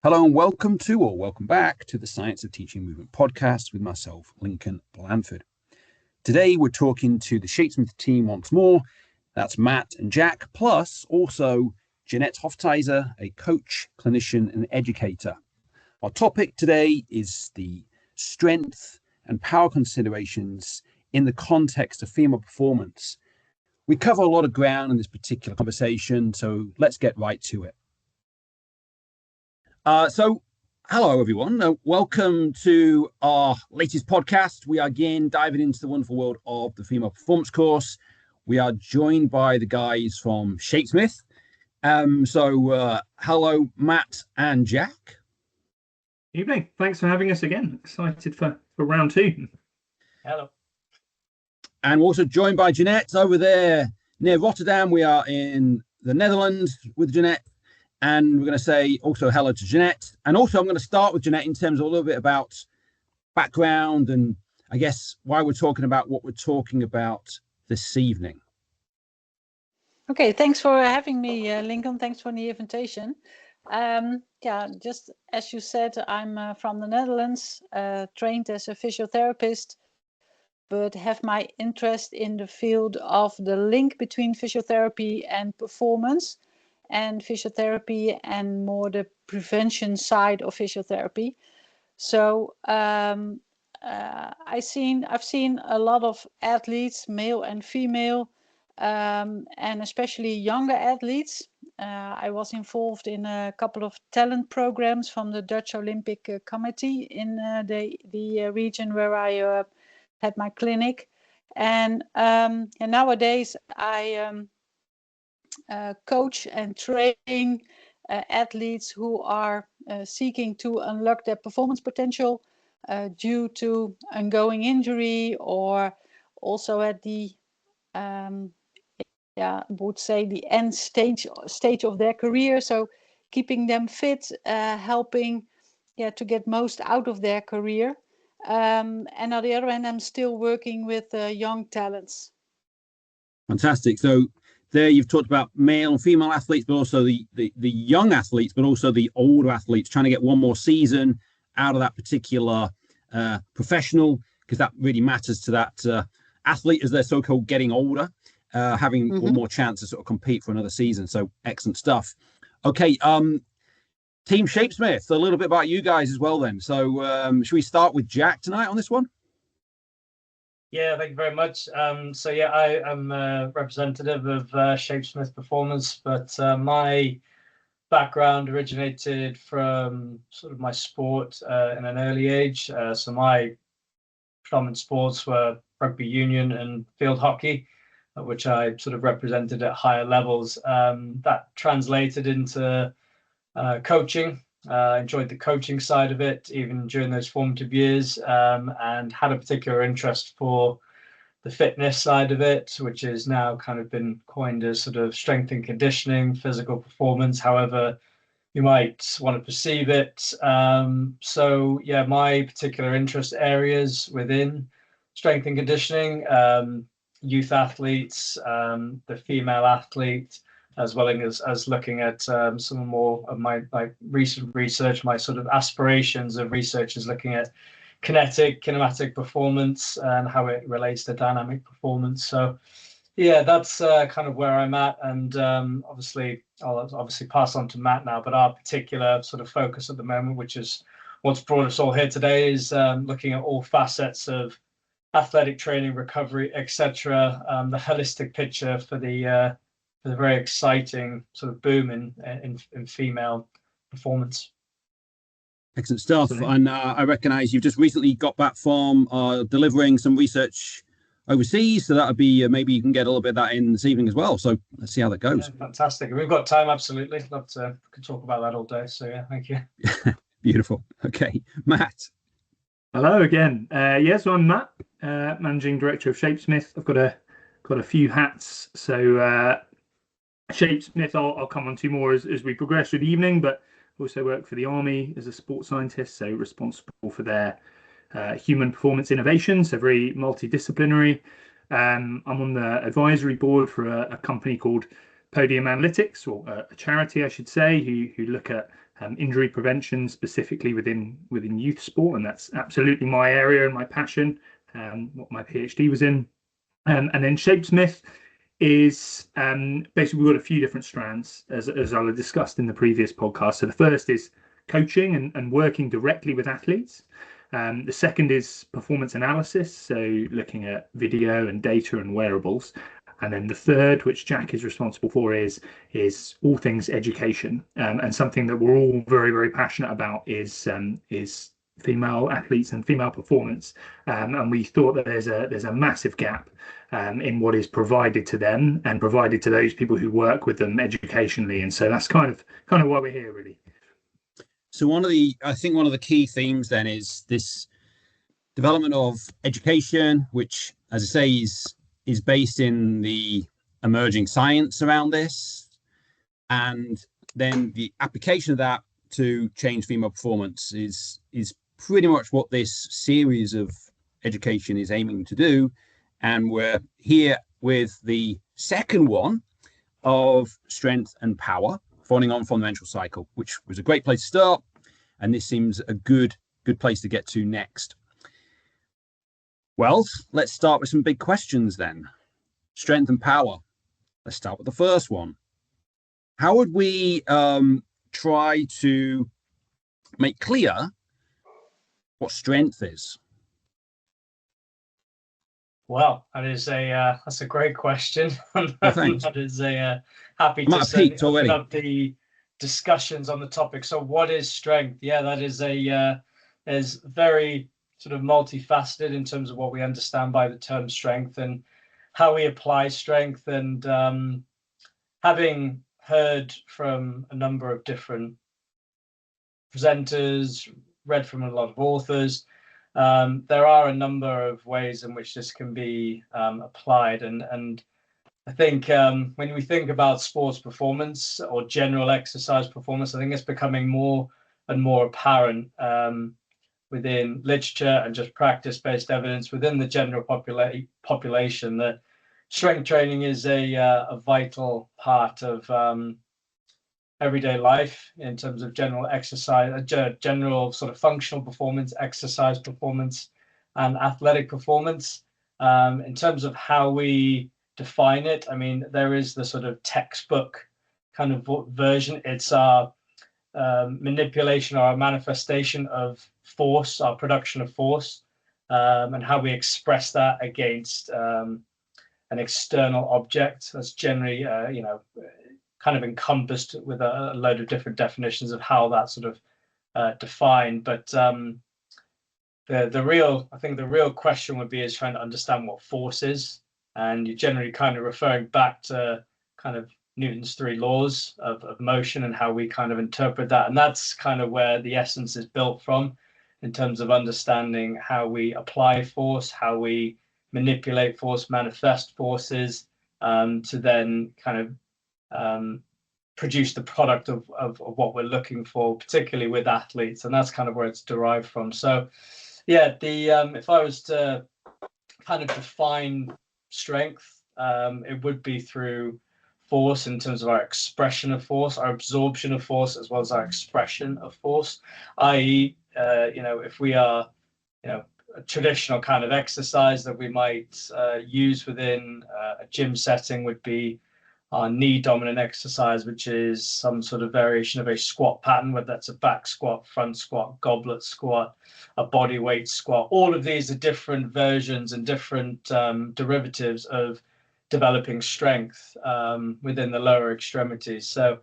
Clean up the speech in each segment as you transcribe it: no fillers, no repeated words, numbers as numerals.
Hello and welcome back to the Science of Teaching Movement podcast with myself, Lincoln Blanford. Today we're talking to the Shapesmith team once more. That's Matt and Jack, plus also Jeannette Hotijzer, a coach, clinician and educator. Our topic today is the strength and power considerations in the context of female performance. We cover a lot of ground in this particular conversation, so let's get right to it. Hello, everyone. Welcome to our latest podcast. We are again diving into the wonderful world of the female performance course. We are joined by the guys from Shapesmith. Hello, Matt and Jack. Evening. Thanks for having us again. Excited for round two. Hello. And we're also joined by Jeannette over there near Rotterdam. We are in the Netherlands with Jeannette. And we're going to say also hello to Jeannette. And also I'm going to start with Jeannette in terms of a little bit about background and I guess why we're talking about what we're talking about this evening. Okay, thanks for having me, Lincoln. Thanks for the invitation. Just as you said, I'm from the Netherlands, trained as a physiotherapist, but have my interest in the field of the link between physiotherapy and performance, and physiotherapy and more the prevention side of physiotherapy. So I've seen a lot of athletes, male and female, and especially younger athletes. I was involved in a couple of talent programs from the Dutch Olympic Committee in the region where I had my clinic. And nowadays I coach and train athletes who are seeking to unlock their performance potential due to ongoing injury, or also at the would say the end stage of their career. So keeping them fit, helping to get most out of their career. And on the other hand, I'm still working with young talents. Fantastic. So there you've talked about male and female athletes, but also the young athletes, but also the older athletes, trying to get one more season out of that particular professional, because that really matters to that athlete as they're so-called getting older, having one more chance to sort of compete for another season. So excellent stuff. Okay, Team Shapesmith, a little bit about you guys as well then. So should we start with Jack tonight on this one? Yeah, thank you very much. I am a representative of Shapesmith Performance, but my background originated from sort of my sport in an early age. So my predominant sports were rugby union and field hockey, which I sort of represented at higher levels. That translated into coaching. Enjoyed the coaching side of it, even during those formative years, and had a particular interest for the fitness side of it, which has now kind of been coined as sort of strength and conditioning, physical performance, however you might want to perceive it. My particular interest areas within strength and conditioning, youth athletes, the female athlete, as well as looking at some more of my recent research. My sort of aspirations of research is looking at kinematic performance and how it relates to dynamic performance. So yeah, that's kind of where I'm at. And I'll obviously pass on to Matt now, but our particular sort of focus at the moment, which is what's brought us all here today, is looking at all facets of athletic training, recovery, etc. The holistic picture for the very exciting sort of boom in female performance. Excellent stuff. And I recognize you've just recently got back from delivering some research overseas. So that would be, maybe you can get a little bit of that in this evening as well. So let's see how that goes. Yeah, fantastic. We've got time, absolutely. Love to talk about that all day. So yeah, thank you. Beautiful. Okay, Matt. Hello again. So I'm Matt, Managing Director of Shapesmith. I've got a few hats. So Shapesmith, I'll come on to more as we progress through the evening, but also work for the Army as a sports scientist, so responsible for their human performance innovation, so very multidisciplinary. I'm on the advisory board for a company called Podium Analytics, or a charity, I should say, who look at injury prevention, specifically within youth sport, and that's absolutely my area and my passion, what my PhD was in. And then Shapesmith is basically, we've got a few different strands, as I discussed in the previous podcast. So the first is coaching and working directly with athletes. The second is performance analysis, so looking at video and data and wearables. And then the third, which Jack is responsible for, is all things education. And something that we're all very, very passionate about is female athletes and female performance. And we thought that there's a massive gap in what is provided to them and provided to those people who work with them educationally. And so that's kind of why we're here, really. So I think one of the key themes then is this development of education, which, as I say, is based in the emerging science around this, and then the application of that to change female performance is pretty much what this series of education is aiming to do. And we're here with the second one of strength and power, following on from the menstrual cycle, which was a great place to start. And this seems a good place to get to next. Well, let's start with some big questions then. Strength and power. Let's start with the first one. How would we try to make clear what strength is? Well, that's a great question. Well, thanks. That is happy to open up the discussions on the topic. So what is strength? Yeah, that is very sort of multifaceted in terms of what we understand by the term strength and how we apply strength. And having heard from a number of different presenters, read from a lot of authors, there are a number of ways in which this can be applied. And I think when we think about sports performance or general exercise performance, I think it's becoming more and more apparent within literature and just practice-based evidence within the general population that strength training is a vital part of everyday life in terms of general exercise, general sort of functional performance, exercise performance, and athletic performance. In terms of how we define it, I mean, there is the sort of textbook kind of version. It's our manipulation or our manifestation of force, our production of force, and how we express that against an external object. That's generally, kind of encompassed with a load of different definitions of how that's sort of defined. But the real question would be is trying to understand what force is, and you're generally kind of referring back to kind of Newton's 3 laws of motion and how we kind of interpret that. And that's kind of where the essence is built from in terms of understanding how we apply force, how we manipulate force, manifest forces, to then kind of produce the product of what we're looking for, particularly with athletes. And that's kind of where it's derived from. So yeah, if I was to kind of define strength, it would be through force in terms of our expression of force, our absorption of force, as well as our expression of force, i.e., if we are, a traditional kind of exercise that we might use within a gym setting would be our knee dominant exercise, which is some sort of variation of a squat pattern, whether that's a back squat, front squat, goblet squat, a body weight squat. All of these are different versions and different derivatives of developing strength within the lower extremities. So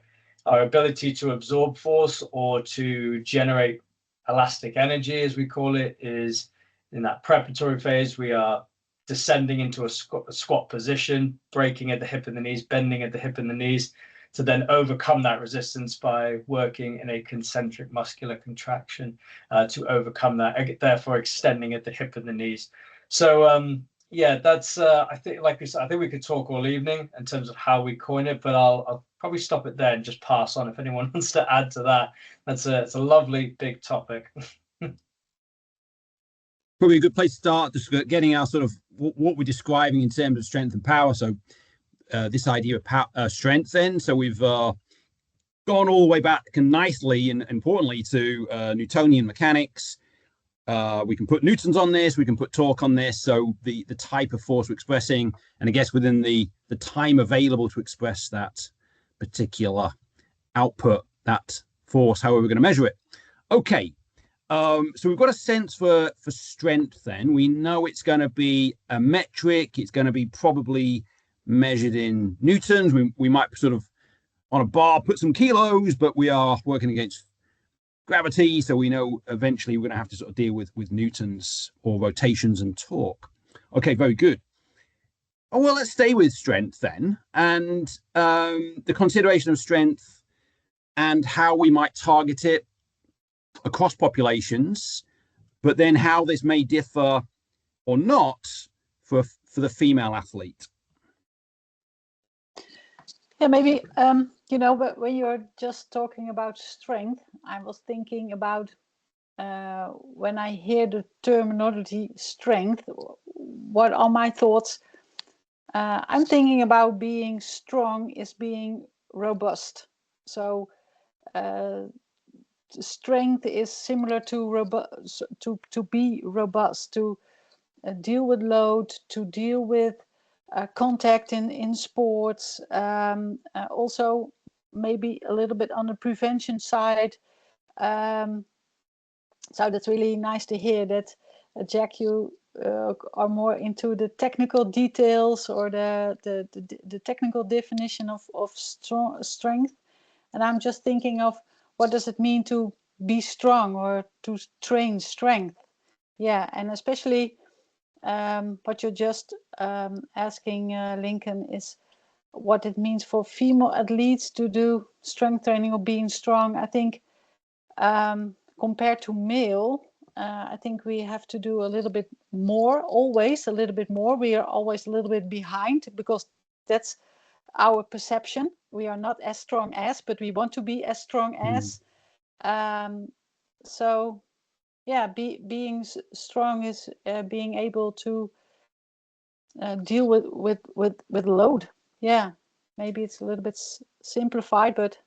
our ability to absorb force or to generate elastic energy, as we call it, is in that preparatory phase. We are descending into a squat position, breaking at the hip and the knees, bending at the hip and the knees, to then overcome that resistance by working in a concentric muscular contraction to overcome that, therefore extending at the hip and the knees. So yeah, that's I think, like we said, I think we could talk all evening in terms of how we coin it, but I'll probably stop it there and just pass on if anyone wants to add to that. It's a lovely big topic. Probably a good place to start, just getting our sort of what we're describing in terms of strength and power. So this idea of strength then, so we've gone all the way back and nicely and importantly to Newtonian mechanics. We can put newtons on this, we can put torque on this. So the type of force we're expressing, and I guess within the time available to express that particular output, that force, however we're going to measure it. Okay, so we've got a sense for strength then. We know it's going to be a metric. It's going to be probably measured in newtons. We might sort of on a bar put some kilos, but we are working against gravity, so we know eventually we're going to have to sort of deal with newtons or rotations and torque. Okay, very good. Oh, well, let's stay with strength then, and the consideration of strength and how we might target it across populations, but then how this may differ or not for the female athlete. Yeah, maybe, but when you're just talking about strength, I was thinking about when I hear the terminology strength, what are my thoughts? I'm thinking about being strong is being robust. So strength is similar to robust, to be robust, to deal with load, to deal with contact in sports, also maybe a little bit on the prevention side. So that's really nice to hear that, Jack, you are more into the technical details or the technical definition of strength. And I'm just thinking of what does it mean to be strong or to train strength? Yeah, and especially what you're just asking, Lincoln, is what it means for female athletes to do strength training or being strong. I think compared to male, I think we have to do a little bit more, always a little bit more. We are always a little bit behind because that's our perception. We are not as strong as, but we want to be as strong as. So yeah, being strong is being able to deal with load. Yeah, maybe it's a little bit simplified, but.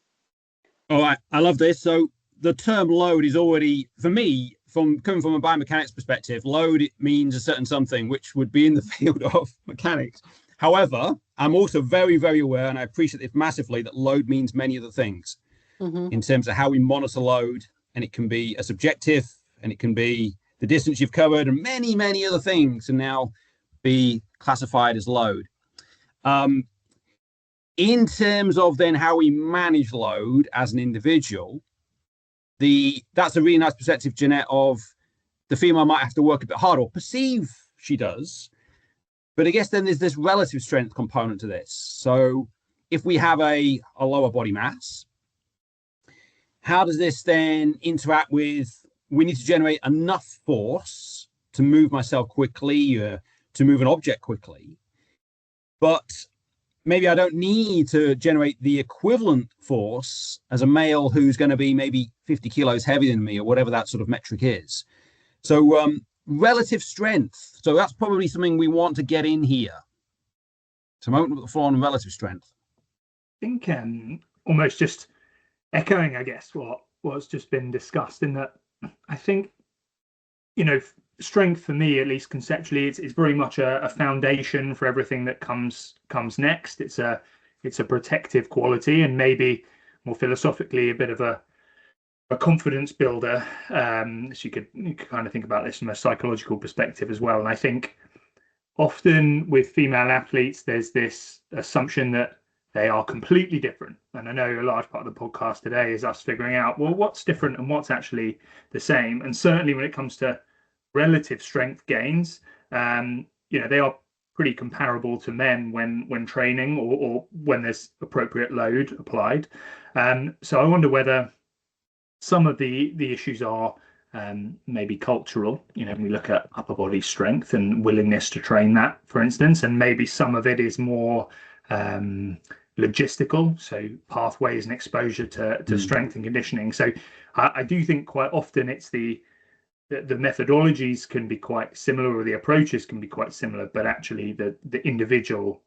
All right, I love this. So the term load is already, for me, coming from a biomechanics perspective, load, it means a certain something which would be in the field of mechanics. However, I'm also very, very aware, and I appreciate this massively, that load means many other things in terms of how we monitor load. And it can be a subjective, and it can be the distance you've covered, and many, many other things can now be classified as load. In terms of then how we manage load as an individual, that's a really nice perspective, Jeannette, of the female might have to work a bit harder, or perceive she does. But I guess then there's this relative strength component to this. So if we have a lower body mass, how does this then interact with, we need to generate enough force to move myself quickly, to move an object quickly, but maybe I don't need to generate the equivalent force as a male who's going to be maybe 50 kilos heavier than me, or whatever that sort of metric is. So relative strength. So that's probably something we want to get in here. So I'm opening up the floor on relative strength. I think almost just echoing, I guess, what's just been discussed, in that I think, strength for me, at least conceptually, it's very much a foundation for everything that comes next. It's a protective quality, and maybe more philosophically a bit of a confidence builder. So you could kind of think about this from a psychological perspective as well. And I think often with female athletes, there's this assumption that they are completely different. And I know a large part of the podcast today is us figuring out, well, what's different and what's actually the same. And certainly when it comes to relative strength gains, they are pretty comparable to men when training or when there's appropriate load applied. So I wonder whether some of the issues are maybe cultural. When we look at upper body strength and willingness to train that, for instance, and maybe some of it is more logistical, so pathways and exposure to strength and conditioning. So I do think quite often it's the methodologies can be quite similar, or the approaches can be quite similar, but actually the individual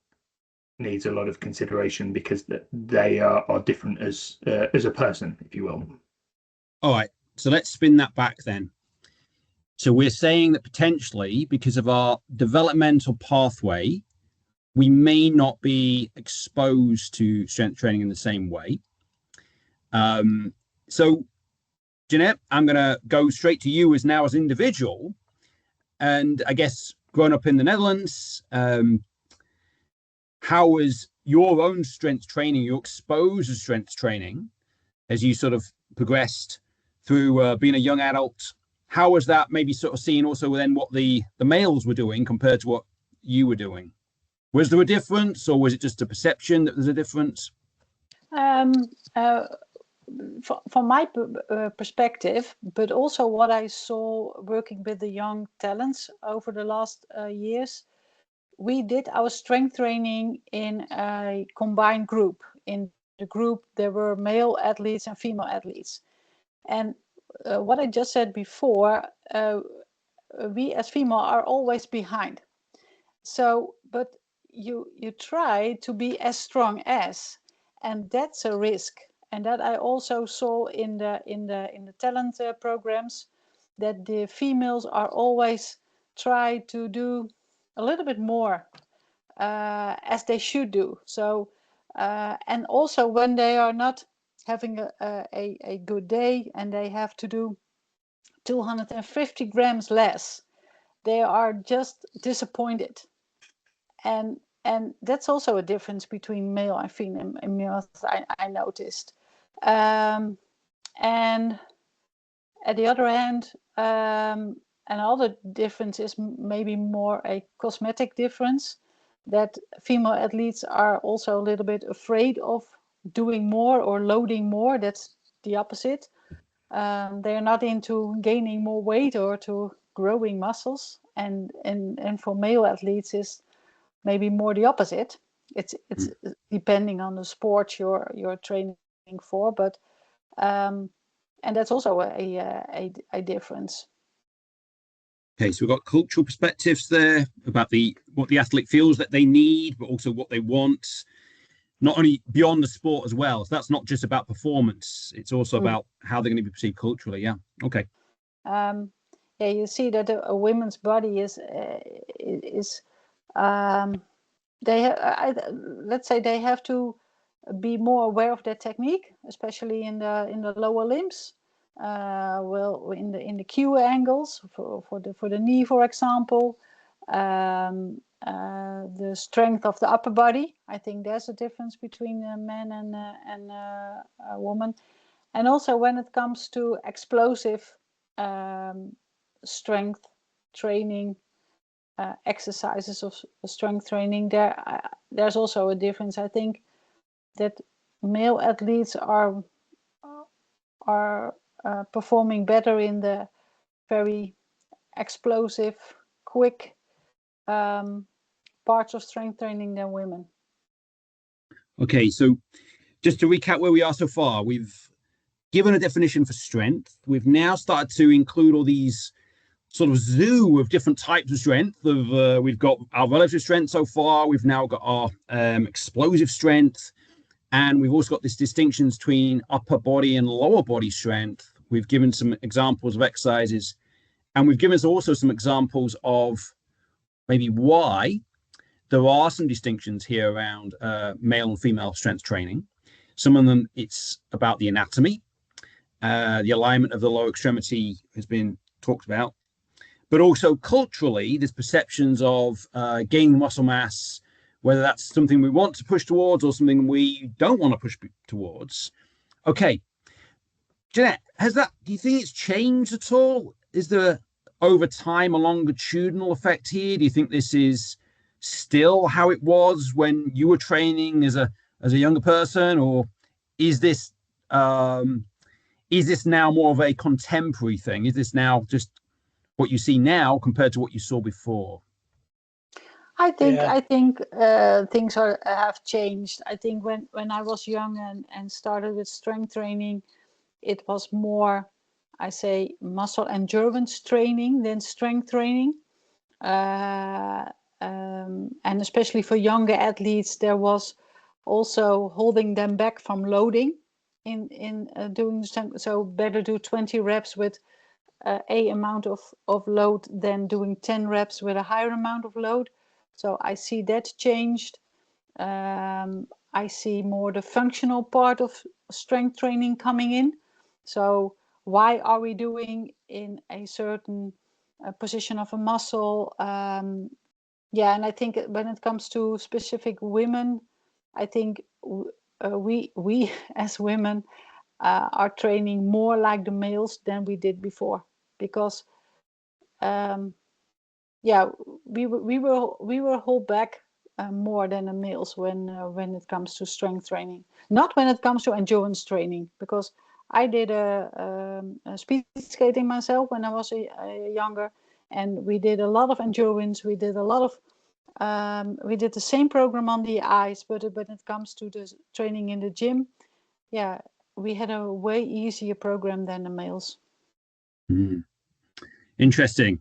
needs a lot of consideration because they are different as a person, if you will. All right, so let's spin that back then. So we're saying that potentially, because of our developmental pathway, we may not be exposed to strength training in the same way. So, Jeannette, I'm going to go straight to you as an individual. And I guess growing up in the Netherlands, how was your own strength training, your exposure to strength training as you sort of progressed through being a young adult? How was that maybe sort of seeing also then what the males were doing compared to what you were doing? Was there a difference, or was it just a perception that there's a difference? From my perspective, but also what I saw working with the young talents over the last years, we did our strength training in a combined group. In the group, there were male athletes and female athletes. And what I just said before, we as female are always behind. So, but you try to be as strong as, and that's a risk. And that I also saw in the talent programs, that the females are always try to do a little bit more as they should do. So, and also when they are not having a good day and they have to do 250 grams less, they are just disappointed. And that's also a difference between male and female, I noticed. And at the other hand, another difference is maybe more a cosmetic difference, that female athletes are also a little bit afraid of doing more or loading more. That's the opposite. They're not into gaining more weight or to growing muscles. And for male athletes is maybe more the opposite. It's depending on the sport you're training for, but and that's also a difference. Okay, so we've got cultural perspectives there about what the athlete feels that they need, but also what they want, not only beyond the sport as well. So that's not just about performance; it's also about how they're going to be perceived culturally. Yeah. Okay. Yeah, you see that a woman's body is let's say they have to be more aware of their technique, especially in the lower limbs. Well, in the Q angles for the knee, for example, the strength of the upper body. I think there's a difference between a man and a woman, and also when it comes to explosive strength training, exercises of strength training. There's also a difference. I think that male athletes are performing better in the very explosive, quick parts of strength training than women. Okay, so just to recap where we are so far, we've given a definition for strength. We've now started to include all these sort of zoo of different types of strength. We've got our relative strength so far. We've now got our explosive strength. And we've also got this distinction between upper body and lower body strength. We've given some examples of exercises, and we've given also some examples of maybe why there are some distinctions here around male and female strength training. Some of them, it's about the anatomy. The alignment of the lower extremity has been talked about, but also culturally, there's perceptions of gaining muscle mass, whether that's something we want to push towards or something we don't want to push towards. Okay, Jeannette, do you think it's changed at all? Is there over time a longitudinal effect here? Do you think this is still how it was when you were training as a younger person, or is this now more of a contemporary thing? Is this now just what you see now compared to what you saw before? I think things have changed. I think when I was young and started with strength training, it was more, I say, muscle endurance training than strength training. and especially for younger athletes, there was also holding them back from loading in doing so. Better do 20 reps with a amount of load than doing 10 reps with a higher amount of load. So I see that changed. I see more the functional part of strength training coming in. So why are we doing in a certain position of a muscle? Yeah, and I think when it comes to specific women, I think we as women are training more like the males than we did before, because yeah, we will hold back more than the males when it comes to strength training. Not when it comes to endurance training, because I did a speed skating myself when I was younger, and we did a lot of endurance. We did a lot of we did the same program on the ice, but when it comes to the training in the gym, yeah, we had a way easier program than the males. Interesting.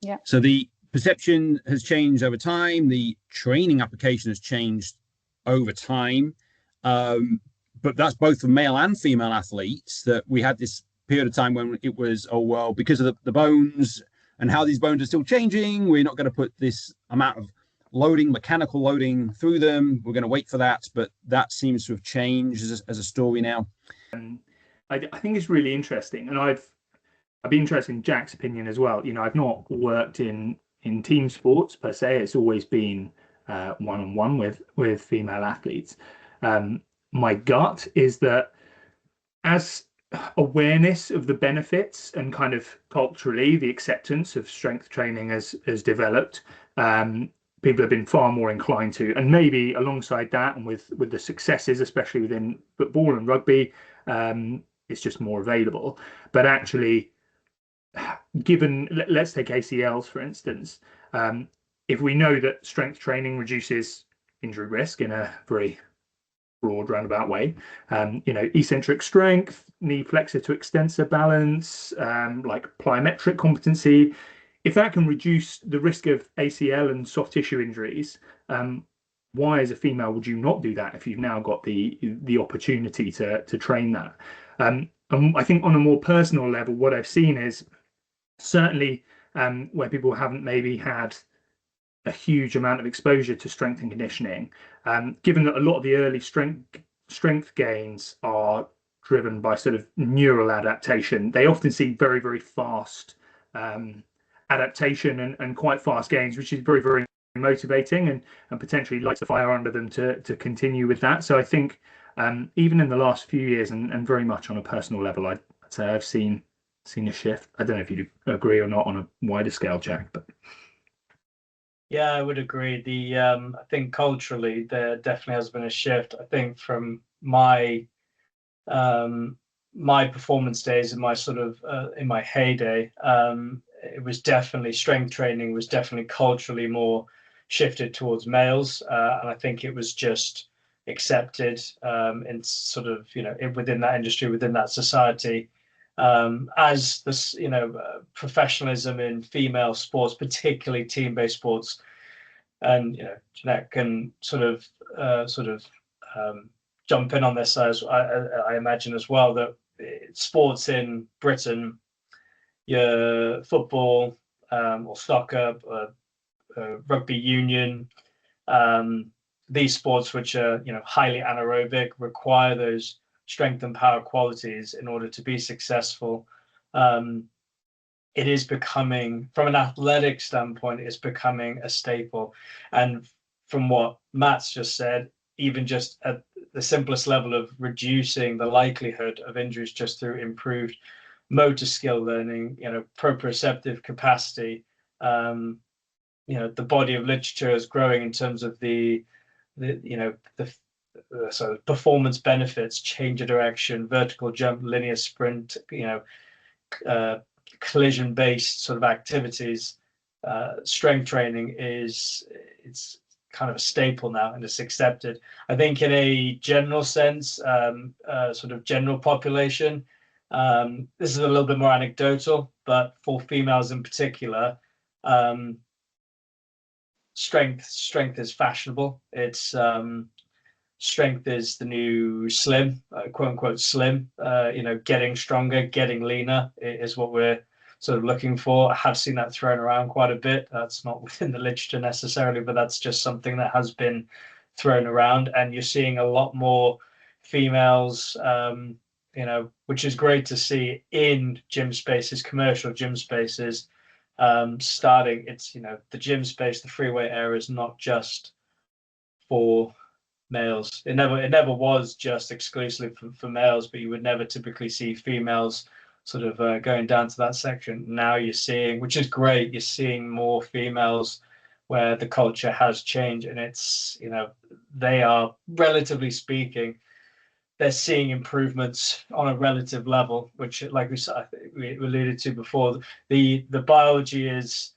Yeah. So the perception has changed over time. The training application has changed over time. But that's both for male and female athletes, that we had this period of time when it was, oh, well, because of the bones and how these bones are still changing, we're not going to put this amount of loading, mechanical loading through them. We're going to wait for that. But that seems to have changed as a story now. I think it's really interesting. And I'd be interested in Jack's opinion as well. You know, I've not worked in team sports per se. It's always been one-on-one with female athletes. My gut is that as awareness of the benefits and kind of culturally the acceptance of strength training has developed, people have been far more inclined to, and maybe alongside that and with the successes, especially within football and rugby, it's just more available. But actually, given, let's take ACLs for instance, if we know that strength training reduces injury risk in a very broad roundabout way, you know, eccentric strength, knee flexor to extensor balance, like plyometric competency, if that can reduce the risk of ACL and soft tissue injuries, why as a female would you not do that if you've now got the opportunity to train that? And I think on a more personal level, what I've seen is certainly where people haven't maybe had a huge amount of exposure to strength and conditioning, given that a lot of the early strength gains are driven by sort of neural adaptation, they often see very, very fast adaptation and quite fast gains, which is very, very motivating and potentially lights the fire under them to continue with that. So I think even in the last few years and very much on a personal level, I'd say I've seen a shift. I don't know if you agree or not on a wider scale, Jack, but yeah, I would agree. I think culturally there definitely has been a shift. I think from my performance days in my sort of in my heyday, it was definitely strength training was definitely culturally more shifted towards males, and I think it was just accepted in sort of, you know, within that industry, within that society, as this, you know, professionalism in female sports, particularly team-based sports. And, you know, Jeanette can sort of jump in on this, as I imagine as well, that sports in Britain, your football or soccer, rugby union, these sports which are, you know, highly anaerobic, require those strength and power qualities in order to be successful. It is becoming, from an athletic standpoint, it's becoming a staple. And from what Matt's just said, even just at the simplest level of reducing the likelihood of injuries just through improved motor skill learning, you know, proprioceptive capacity, you know, the body of literature is growing in terms of the so performance benefits, change of direction, vertical jump, linear sprint, you know, collision-based sort of activities. Strength training it's kind of a staple now, and it's accepted. I think in a general sense, sort of general population, this is a little bit more anecdotal, but for females in particular, strength is fashionable. It's strength is the new slim, quote unquote slim. Getting stronger, getting leaner is what we're sort of looking for. I have seen that thrown around quite a bit. That's not within the literature necessarily, but that's just something that has been thrown around, and you're seeing a lot more females, which is great to see in gym spaces, commercial gym spaces, starting. It's, the gym space, the free weight area is not just for males. It never was just exclusively for males, but you would never typically see females sort of going down to that section. Now you're seeing, which is great, you're seeing more females where the culture has changed, and it's, they are, relatively speaking, they're seeing improvements on a relative level, which, like we alluded to before, the biology is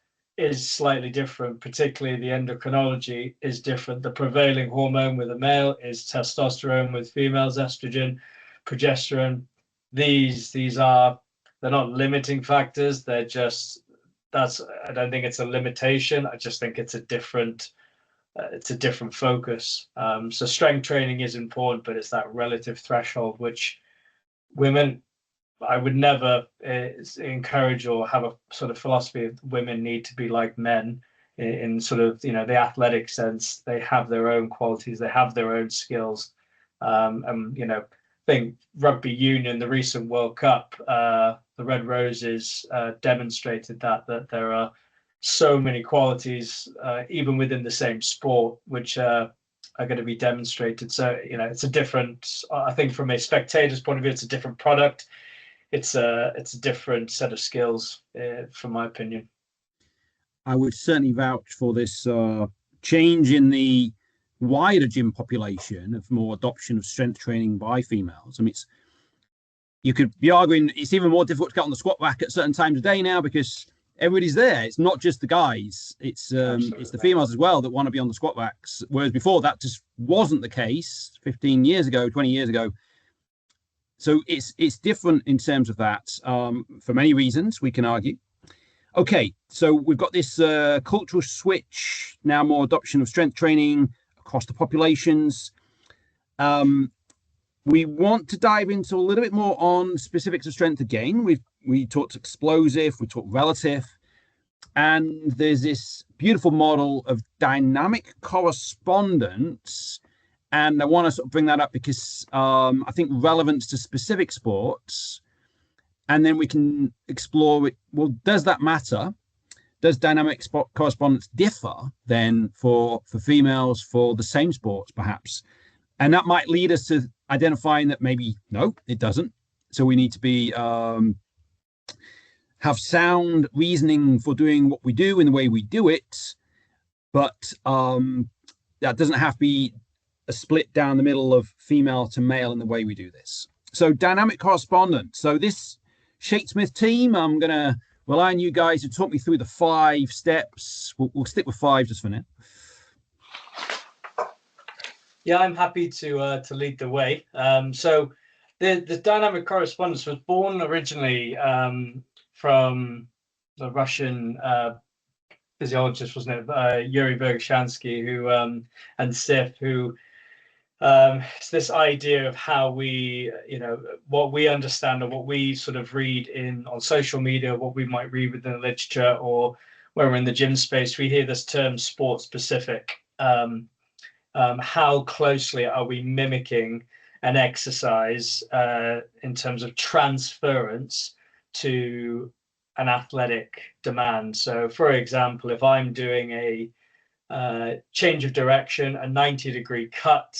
slightly different, particularly the endocrinology is different. The prevailing hormone with a male is testosterone, with females estrogen, progesterone. They're not limiting factors. They're just, I don't think it's a limitation. I just think it's a different focus. So strength training is important, but it's that relative threshold, which women, I would never encourage or have a sort of philosophy of women need to be like men in sort of, the athletic sense. They have their own qualities, they have their own skills. I think rugby union, the recent World Cup, the Red Roses demonstrated that there are so many qualities, even within the same sport, which are going to be demonstrated. So, it's a different, I think from a spectator's point of view, it's a different product. It's a different set of skills, from my opinion. I would certainly vouch for this change in the wider gym population of more adoption of strength training by females. I mean, you could be arguing it's even more difficult to get on the squat rack at certain times of day now because everybody's there. It's not just the guys, it's the females as well that want to be on the squat racks, whereas before that just wasn't the case 15 years ago, 20 years ago. So it's different in terms of that, for many reasons, we can argue. Okay, so we've got this cultural switch, now more adoption of strength training across the populations. We want to dive into a little bit more on specifics of strength again. We talked explosive, we talked relative, and there's this beautiful model of dynamic correspondence. And I want to sort of bring that up because I think relevance to specific sports, and then we can explore it. Well, does that matter? Does dynamic correspondence differ then for females for the same sports, perhaps? And that might lead us to identifying that maybe, no, it doesn't. So we need to be have sound reasoning for doing what we do in the way we do it. But that doesn't have to be a split down the middle of female to male in the way we do this. So dynamic correspondence. So this Shapesmith team, I'm going to rely on you guys to talk me through the 5 steps. We'll stick with 5 just for now. Yeah, I'm happy to lead the way. So the dynamic correspondence was born originally from the Russian physiologist, wasn't it, Yuri Verkhoshansky, who and Sif, who it's this idea of how we, what we understand or what we sort of read on social media, what we might read within the literature, or when we're in the gym space, we hear this term sport specific. How closely are we mimicking an exercise in terms of transference to an athletic demand? So, for example, if I'm doing a change of direction, a 90-degree cut,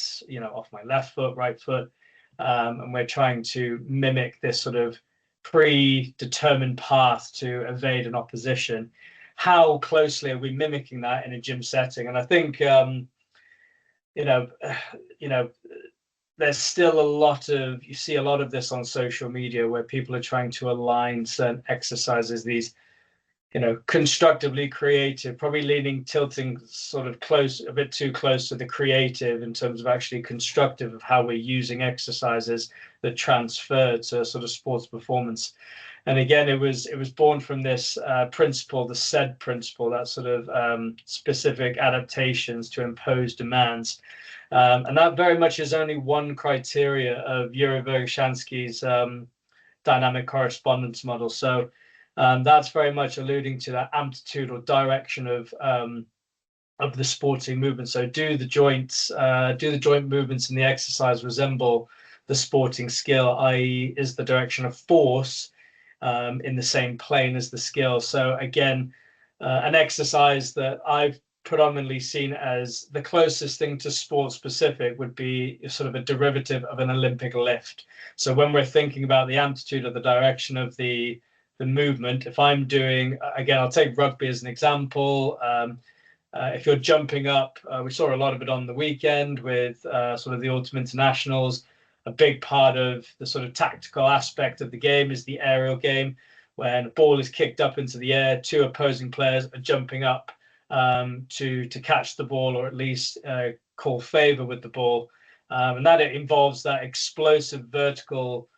off my left foot, right foot, and we're trying to mimic this sort of predetermined path to evade an opposition, how closely are we mimicking that in a gym setting? And I think there's still you see a lot of this on social media where people are trying to align certain exercises, these constructively creative, probably tilting sort of a bit too close to the creative in terms of actually constructive of how we're using exercises that transfer to sort of sports performance. And again, it was born from this principle, the SAID principle, that sort of specific adaptations to impose demands. And that very much is only one criteria of Yuri Verkhoshansky's dynamic correspondence model. So that's very much alluding to that amplitude or direction of the sporting movement. So do the joint movements in the exercise resemble the sporting skill, i.e., is the direction of force in the same plane as the skill? So again, an exercise that I've predominantly seen as the closest thing to sport specific would be sort of a derivative of an Olympic lift. So when we're thinking about the amplitude or the direction of the movement, if I'm doing, again, I'll take rugby as an example. If you're jumping up, we saw a lot of it on the weekend with sort of the autumn internationals. A big part of the sort of tactical aspect of the game is the aerial game. When a ball is kicked up into the air, two opposing players are jumping up to catch the ball, or at least call favor with the ball. And that it involves that explosive vertical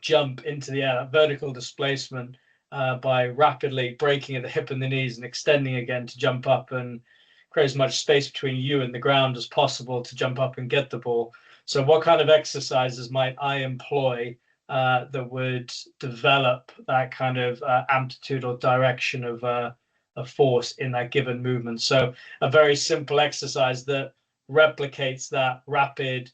jump into the air, that vertical displacement by rapidly breaking at the hip and the knees and extending again to jump up and create as much space between you and the ground as possible to jump up and get the ball. So what kind of exercises might I employ that would develop that kind of amplitude or direction of force in that given movement? So a very simple exercise that replicates that rapid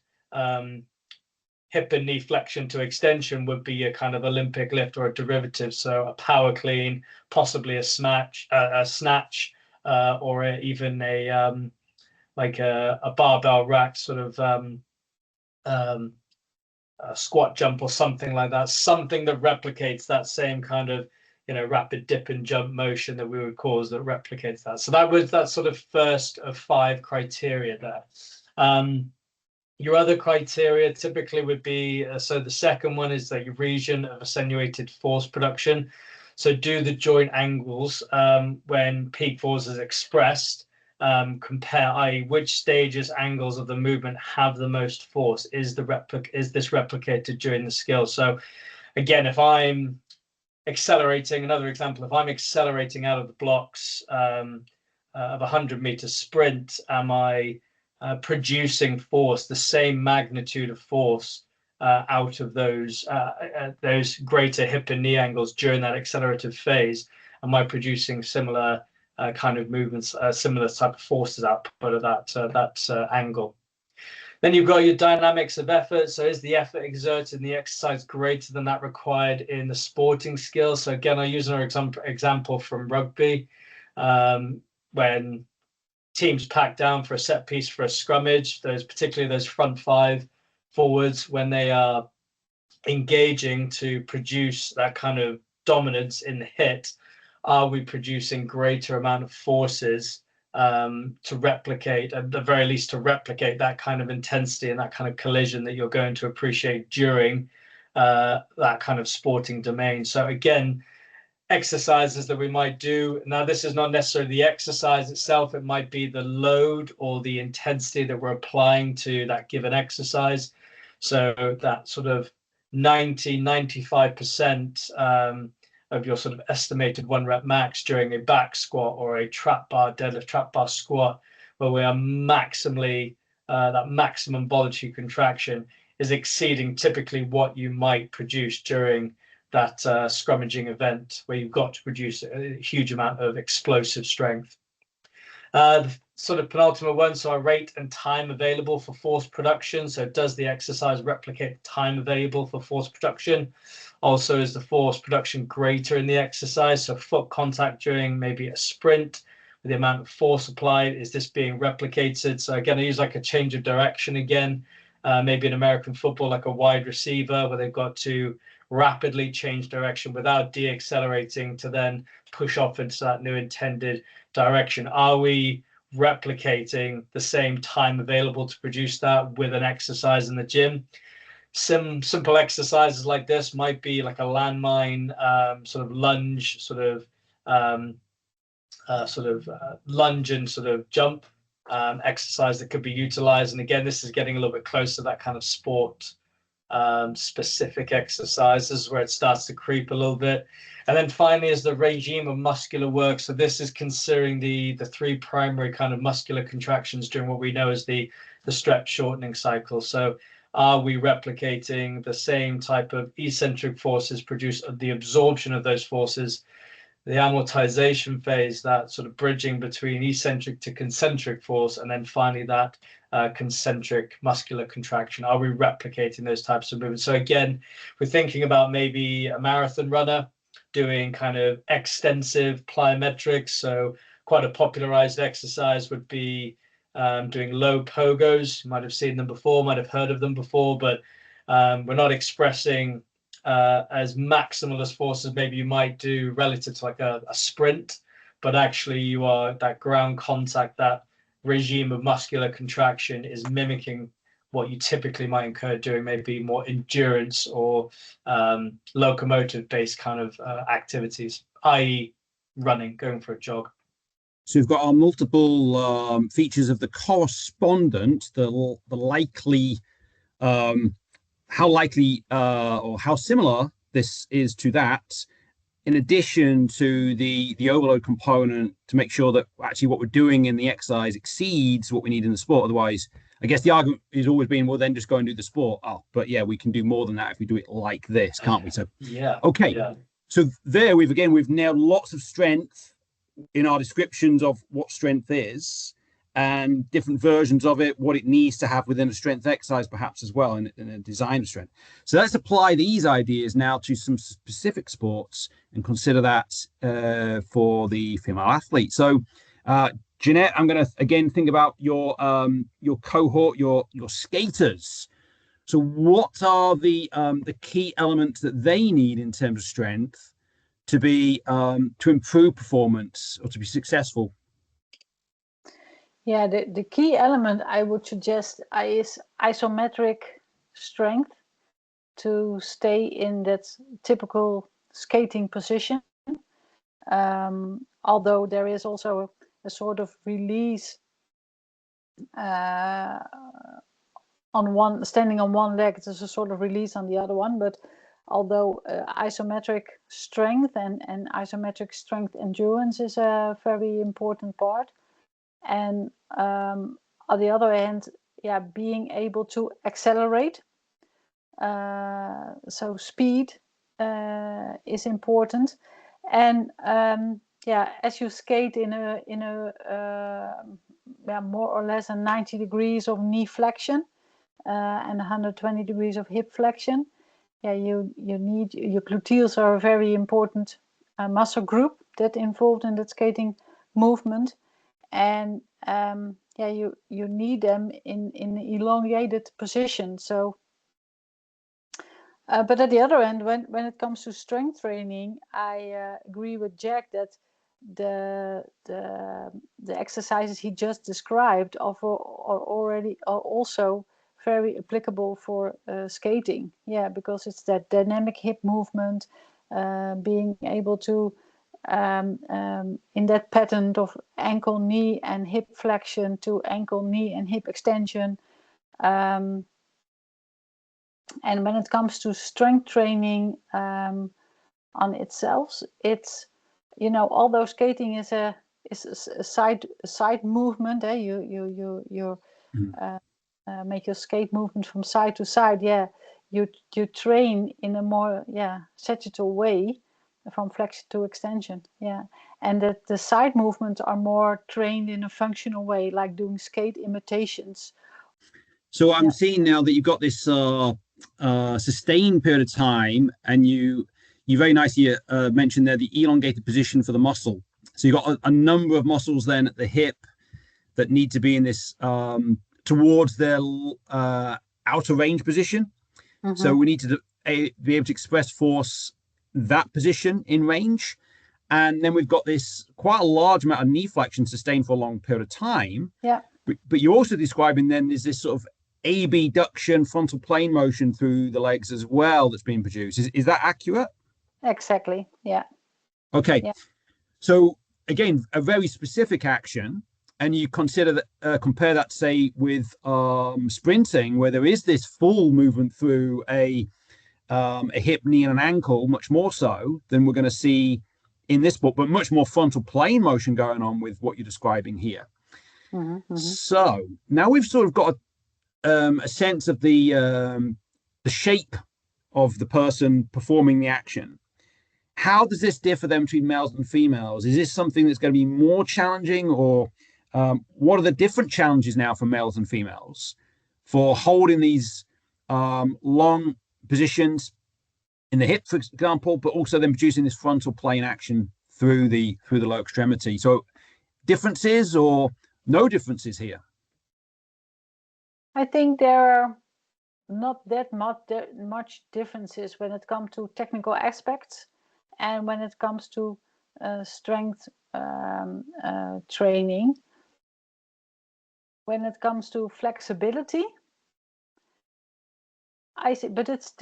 hip and knee flexion to extension would be a kind of Olympic lift or a derivative. So a power clean, possibly a snatch, or even a like a barbell rack sort of a squat jump or something like that. Something that replicates that same kind of rapid dip and jump motion that we would cause, that replicates that. So that was that sort of first of 5 criteria there. Your other criteria typically would be, so the second one is the region of attenuated force production. So do the joint angles when peak force is expressed, compare, i.e. which stages, angles of the movement have the most force? Is this replicated during the skill? So again, if I'm accelerating, another example, if I'm accelerating out of the blocks of a 100-meter sprint, am I producing force, the same magnitude of force out of those greater hip and knee angles during that accelerative phase? Am I producing similar kind of movements, similar type of forces output of that angle? Then you've got your dynamics of effort. So is the effort exerted in the exercise greater than that required in the sporting skill? So again, I'll use another example from rugby, when teams pack down for a set piece for a scrummage, particularly those front 5 forwards, when they are engaging to produce that kind of dominance in the hit, are we producing greater amount of forces to replicate, at the very least, to replicate that kind of intensity and that kind of collision that you're going to appreciate during that kind of sporting domain? So again, exercises that we might do. Now, this is not necessarily the exercise itself. It might be the load or the intensity that we're applying to that given exercise. So that sort of 95% of your sort of estimated 1 rep max during a back squat or a trap bar deadlift, trap bar squat, where we are maximally, that maximum voluntary contraction is exceeding typically what you might produce during that scrummaging event, where you've got to produce a huge amount of explosive strength. The sort of penultimate one, so our rate and time available for force production. So does the exercise replicate time available for force production? Also, is the force production greater in the exercise? So foot contact during maybe a sprint, with the amount of force applied, is this being replicated? So again, I use like a change of direction again, maybe in American football, like a wide receiver, where they've got to rapidly change direction without deaccelerating to then push off into that new intended direction. Are we replicating the same time available to produce that with an exercise in the gym? simple exercises like this might be like a landmine, sort of lunge, lunge and sort of jump exercise that could be utilized. And again, this is getting a little bit closer to that kind of sport specific exercises where it starts to creep a little bit. And then finally is the regime of muscular work. So this is considering the three primary kind of muscular contractions during what we know as the stretch shortening cycle. So are we replicating the same type of eccentric forces, produce the absorption of those forces, the amortization phase, that sort of bridging between eccentric to concentric force, and then finally that concentric muscular contraction? Are we replicating those types of movements? So again, we're thinking about maybe a marathon runner doing kind of extensive plyometrics. So quite a popularized exercise would be doing low pogos. You might have seen them before, might have heard of them before, but we're not expressing as maximal as force as maybe you might do relative to like a sprint, but actually you are that ground contact, that regime of muscular contraction is mimicking what you typically might incur doing maybe more endurance or locomotive based kind of activities, i.e. running, going for a jog. So we've got our multiple features of the correspondent, the likely, how likely or how similar this is to that, in addition to the overload component, to make sure that actually what we're doing in the exercise exceeds what we need in the sport. Otherwise, I guess the argument is always been, well, then just go and do the sport. Oh, but yeah, we can do more than that if we do it like this, can't we? So yeah. Okay. Yeah. So there we've nailed lots of strength in our descriptions of what strength is and different versions of it, what it needs to have within a strength exercise, perhaps as well, in a design of strength. So let's apply these ideas now to some specific sports and consider that for the female athlete. So, Jeannette, I'm going to again think about your cohort, your skaters. So, what are the key elements that they need in terms of strength to be to improve performance or to be successful? Yeah, the key element I would suggest is isometric strength, to stay in that typical skating position. Although there is also a sort of release standing on one leg, there's a sort of release on the other one. But although isometric strength and isometric strength endurance is a very important part. And on the other hand, yeah, being able to accelerate. So speed is important. And yeah, as you skate in a more or less a 90 degrees of knee flexion and 120 degrees of hip flexion, yeah, you need, your gluteals are a very important muscle group that involved in that skating movement. And yeah, you need them in an elongated position. So, but at the other end, when it comes to strength training, I agree with Jack that the exercises he just described are also very applicable for skating. Yeah, because it's that dynamic hip movement, being able to in that pattern of ankle, knee, and hip flexion to ankle, knee, and hip extension. And when it comes to strength training on itself, it's, although skating is a side movement, you make your skate movement from side to side. Yeah, you train in a more sagittal way, from flexion to extension. Yeah, and that the side movements are more trained in a functional way, like doing skate imitations. So I'm seeing now that you've got this sustained period of time, and you very nicely mentioned there the elongated position for the muscle. So you've got a number of muscles then at the hip that need to be in this towards their outer range position. Mm-hmm. So we need to be able to express force that position in range. And then we've got this quite a large amount of knee flexion sustained for a long period of time. Yeah. But you're also describing then there's this sort of abduction, frontal plane motion through the legs as well that's being produced. Is that accurate? Exactly. Yeah. Okay. Yeah. So again, a very specific action, and you consider that compare that, say, with sprinting, where there is this full movement through a hip, knee, and an ankle, much more so than we're going to see in this book, but much more frontal plane motion going on with what you're describing here. So now we've sort of got a sense of the shape of the person performing the action. How does this differ then between males and females? Is this something that's going to be more challenging, or what are the different challenges now for males and females for holding these long positions in the hip, for example, but also then producing this frontal plane action through the lower extremity? So differences or no differences here? I think there are not that much differences when it comes to technical aspects and when it comes to strength training. When it comes to flexibility, I see, but it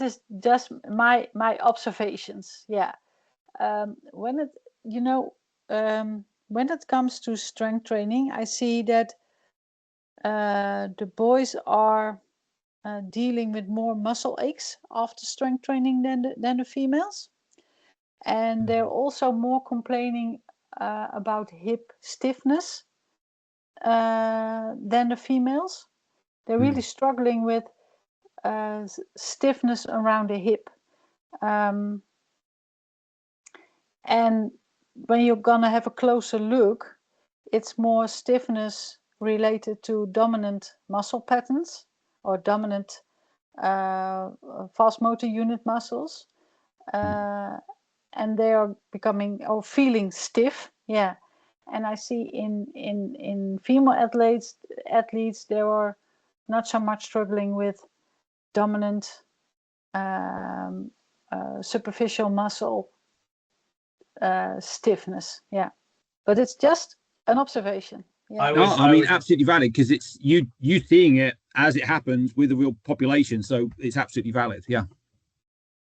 is just my observations. Yeah. When it comes to strength training, I see that the boys are dealing with more muscle aches after strength training than the females, and they're also more complaining about hip stiffness than the females. They're really struggling with stiffness around the hip. And when you're gonna have a closer look, it's more stiffness related to dominant muscle patterns or dominant fast motor unit muscles, and they are becoming or feeling stiff. Yeah, and I see in female athletes they are not so much struggling with dominant superficial muscle stiffness. Yeah, but it's just an observation. Yeah. I mean, absolutely valid, because it's you seeing it as it happens with the real population, so it's absolutely valid. Yeah,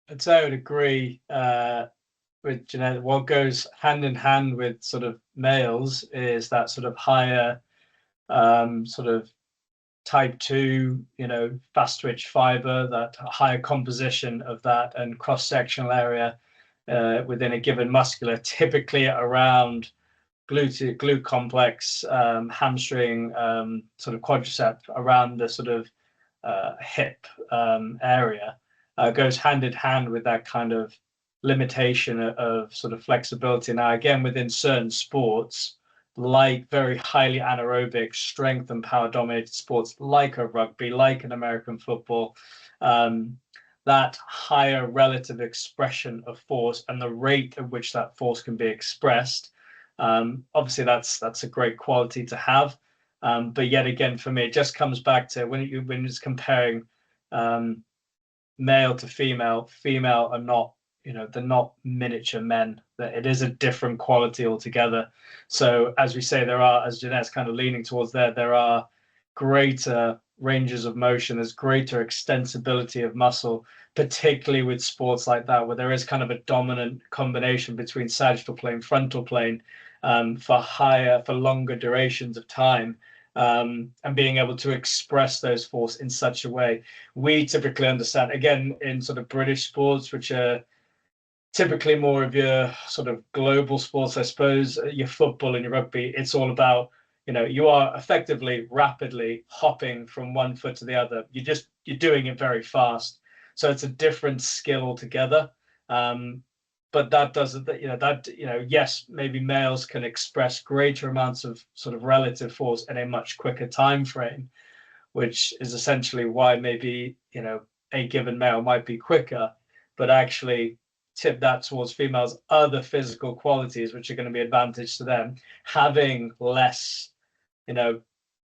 I'd say I would agree with Jeannette. What goes hand in hand with sort of males is that sort of higher sort of type 2, fast twitch fiber, that higher composition of that and cross-sectional area within a given muscular, typically around glute complex, hamstring, sort of quadricep, around the sort of hip area, goes hand in hand with that kind of limitation of sort of flexibility. Now, again, within certain sports, like very highly anaerobic, strength and power dominated sports, like a rugby, like an American football, that higher relative expression of force and the rate at which that force can be expressed, obviously that's a great quality to have. But yet again, for me, it just comes back to when it's comparing male to female are not, they're not miniature men. That it is a different quality altogether. So as we say, there are, as Jeanette's kind of leaning towards there are greater ranges of motion, there's greater extensibility of muscle, particularly with sports like that, where there is kind of a dominant combination between sagittal plane, frontal plane, for longer durations of time, and being able to express those force in such a way. We typically understand, again, in sort of British sports, which are typically more of your sort of global sports, I suppose, your football and your rugby, it's all about, you are effectively rapidly hopping from one foot to the other. You're doing it very fast. So it's a different skill altogether. But that doesn't, yes, maybe males can express greater amounts of sort of relative force in a much quicker time frame, which is essentially why maybe, a given male might be quicker, but actually tip that towards females' other physical qualities, which are going to be advantage to them, having less,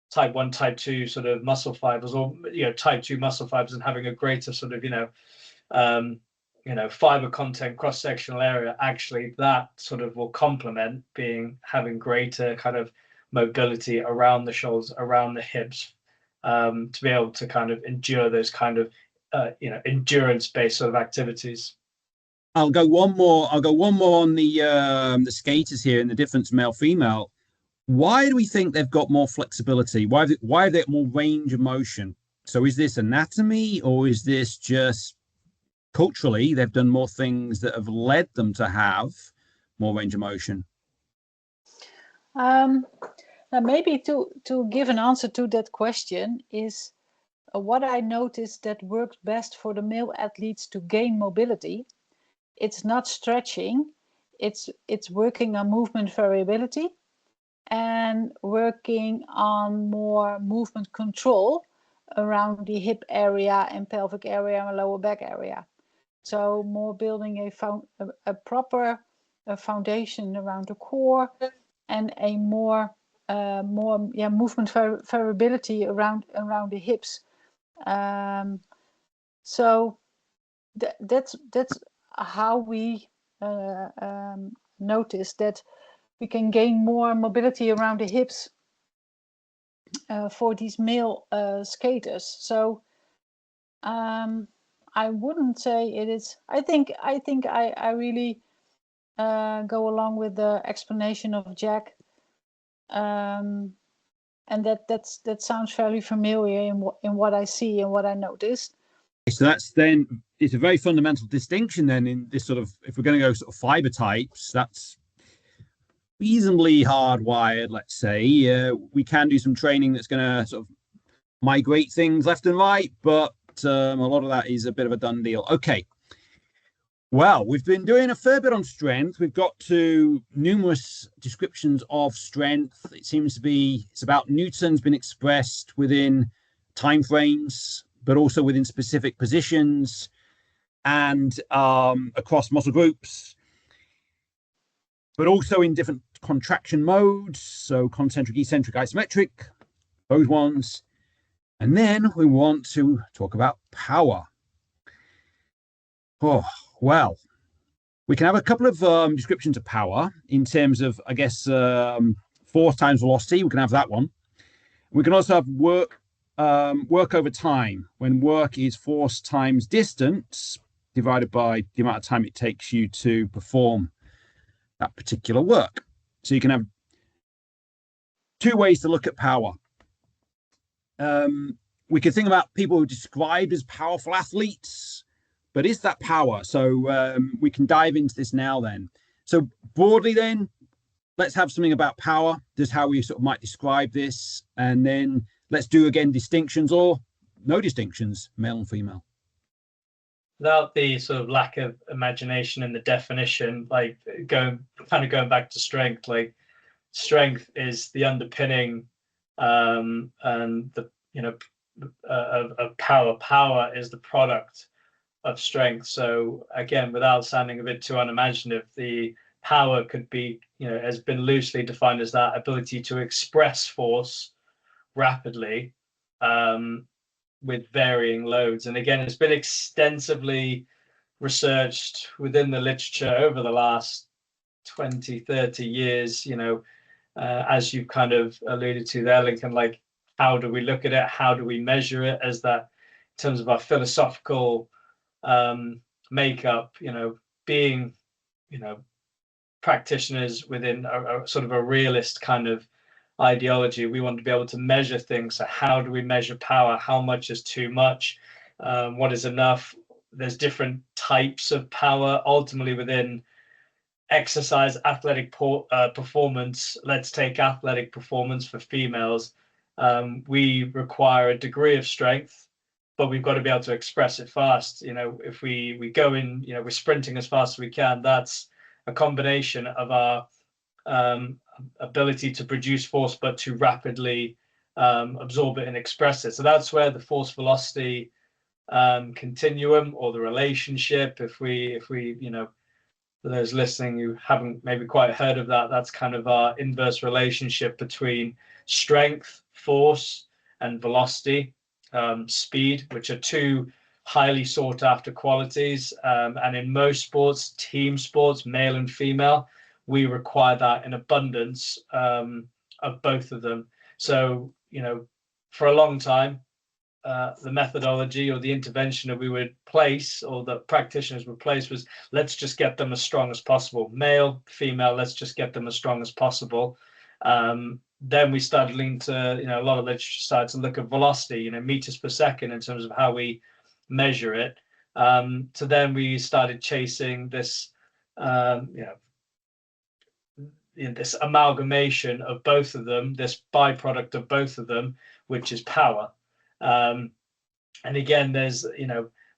type 1, type 2 sort of muscle fibers, or type 2 muscle fibers, and having a greater sort of fiber content, cross-sectional area. Actually, that sort of will complement having greater kind of mobility around the shoulders, around the hips, to be able to kind of endure those kind of endurance-based sort of activities. I'll go one more on the skaters here and the difference male female. Why do we think they've got more flexibility? Why have they got more range of motion? So is this anatomy, or is this just culturally they've done more things that have led them to have more range of motion? Now maybe to give an answer to that question is what I noticed that works best for the male athletes to gain mobility. It's not stretching, it's working on movement variability and working on more movement control around the hip area and pelvic area and lower back area. So more building a proper foundation around the core and a more movement variability around the hips. So that's how we notice that we can gain more mobility around the hips for these male skaters. So I wouldn't say it is. I think I really go along with the explanation of Jack, and that sounds fairly familiar in what I see and what I noticed. So it's a very fundamental distinction then in this sort of, if we're going to go sort of fiber types, that's reasonably hardwired, let's say. We can do some training that's going to sort of migrate things left and right, but a lot of that is a bit of a done deal. Okay. Well, we've been doing a fair bit on strength. We've got to numerous descriptions of strength. It seems to be, it's about Newton's been expressed within timeframes, but also within specific positions and across muscle groups, but also in different contraction modes. So concentric, eccentric, isometric, those ones. And then we want to talk about power. Oh, well, we can have a couple of descriptions of power in terms of, I guess, force times velocity. We can have that one. We can also have work over time, when work is force times distance divided by the amount of time it takes you to perform that particular work. So you can have two ways to look at power. We can think about people who are described as powerful athletes, but is that power? So we can dive into this now then. So broadly then, let's have something about power, just how we sort of might describe this, and then let's do again distinctions or no distinctions, male and female. Without the sort of lack of imagination in the definition, like going back to strength, like strength is the underpinning and the of power. Power is the product of strength. So again, without sounding a bit too unimaginative, the power could be, has been loosely defined as that ability to express force rapidly with varying loads. And again, it's been extensively researched within the literature over the last 20, 30 years, as you've kind of alluded to there, Lincoln, like, how do we look at it? How do we measure it as that in terms of our philosophical makeup, being, practitioners within a sort of a realist kind of ideology. We want to be able to measure things. So how do we measure power? How much is too much? What is enough? There's different types of power. Ultimately, within exercise, athletic performance, let's take athletic performance for females. We require a degree of strength, but we've got to be able to express it fast. If we go in, we're sprinting as fast as we can. That's a combination of our ability to produce force, but to rapidly absorb it and express it. So that's where the force velocity continuum, or the relationship, if we for those listening who haven't maybe quite heard of that, that's kind of our inverse relationship between strength, force, and velocity, speed, which are two highly sought after qualities. And in most sports, team sports, male and female, we require that in abundance of both of them. So, for a long time, the methodology or the intervention that we would place, or that practitioners would place, was let's just get them as strong as possible. Male, female, let's just get them as strong as possible. Then we started leaning to, a lot of literature started to look at velocity, meters per second in terms of how we measure it. So then we started chasing this, this amalgamation of both of them, this byproduct of both of them, which is power. And again, there's,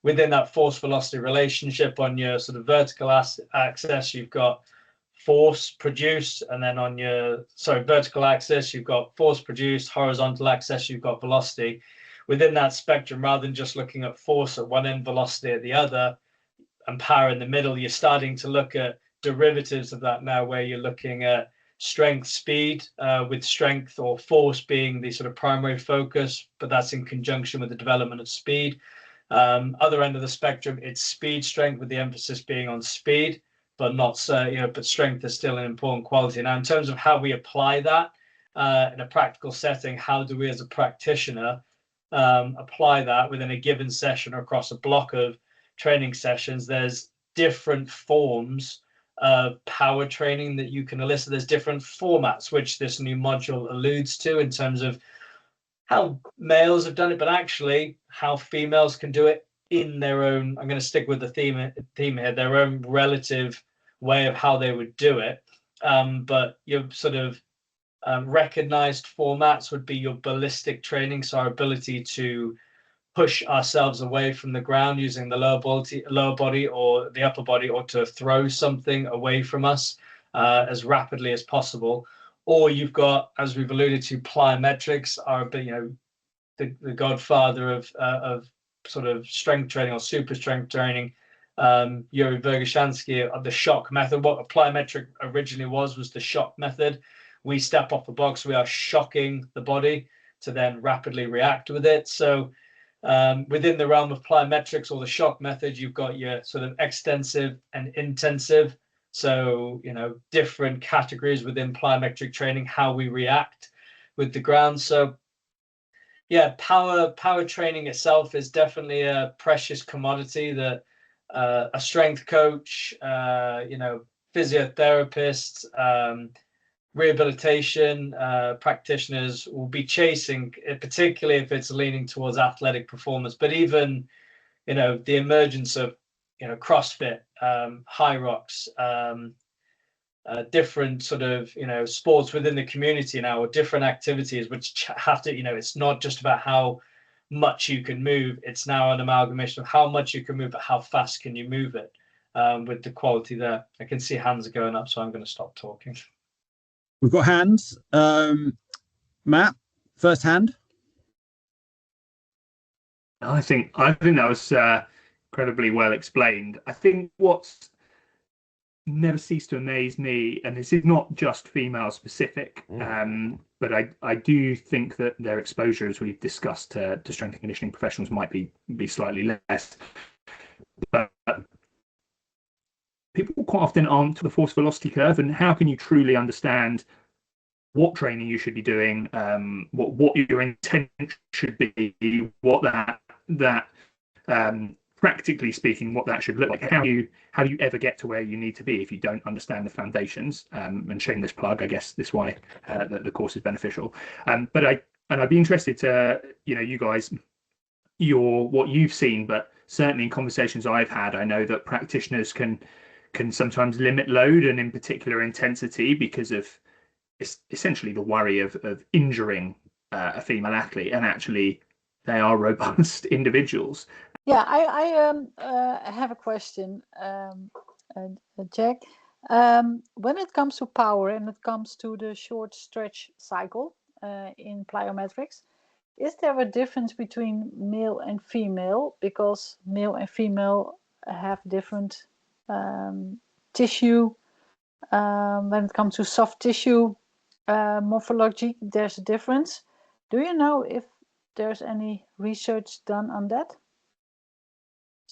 within that force velocity relationship, on your sort of vertical axis, you've got force produced, and then on your vertical axis, you've got force produced, horizontal axis, you've got velocity. Within that spectrum, rather than just looking at force at one end, velocity at the other, and power in the middle, you're starting to look at derivatives of that now, where you're looking at strength, speed, with strength or force being the sort of primary focus, but that's in conjunction with the development of speed. Other end of the spectrum, it's speed, strength, with the emphasis being on speed, but not so, but strength is still an important quality. Now, in terms of how we apply that in a practical setting, how do we as a practitioner apply that within a given session or across a block of training sessions? There's different forms of power training that you can elicit. There's different formats, which this new module alludes to, in terms of how males have done it, but actually how females can do it in their own, I'm going to stick with the theme here, their own relative way of how they would do it. But your sort of recognized formats would be your ballistic training, so our ability to push ourselves away from the ground using the lower body or the upper body, or to throw something away from us as rapidly as possible. Or you've got, as we've alluded to, plyometrics, the godfather of sort of strength training or super strength training. Yuri Vergashansky of the shock method. What a plyometric originally was the shock method. We step off the box, we are shocking the body to then rapidly react with it. So within the realm of plyometrics or the shock method, you've got your sort of extensive and intensive. So, different categories within plyometric training, how we react with the ground. So yeah, power training itself is definitely a precious commodity that a strength coach, physiotherapists, rehabilitation practitioners will be chasing, particularly if it's leaning towards athletic performance. But even, the emergence of, CrossFit, high rocks, different sort of, sports within the community now, or different activities which have to, it's not just about how much you can move. It's now an amalgamation of how much you can move, but how fast can you move it, with the quality there. I can see hands are going up, so I'm going to stop talking. We've got hands. Matt, first hand. I think that was incredibly well explained. I think what's never ceased to amaze me, and this is not just female specific, but I do think that their exposure, as we've discussed, to strength and conditioning professionals might be slightly less. But people quite often aren't the force velocity curve, and how can you truly understand what training you should be doing, what your intent should be, what that practically speaking, what that should look like. How do you ever get to where you need to be if you don't understand the foundations? And shameless plug, I guess this is why the course is beneficial. But I'd be interested to, you guys, what you've seen, but certainly in conversations I've had, I know that practitioners can sometimes limit load, and in particular intensity, because of essentially the worry of injuring a female athlete, and actually they are robust individuals. Yeah, I have a question, Jack. When it comes to power and it comes to the short stretch cycle in plyometrics, is there a difference between male and female? Because male and female have different tissue. When it comes to soft tissue morphology, there's a difference. Do you know if there's any research done on that?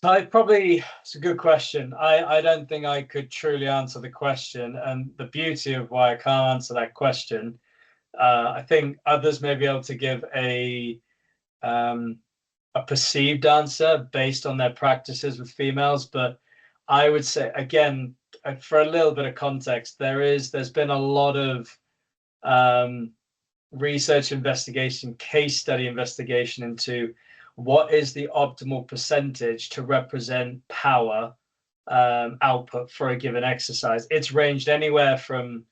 It's a good question. I don't think I could truly answer the question, and the beauty of why I can't answer that question I think others may be able to give a perceived answer based on their practices with females, but I would say, again, for a little bit of context, there's been a lot of research investigation, case study investigation into what is the optimal percentage to represent power output for a given exercise. It's ranged anywhere from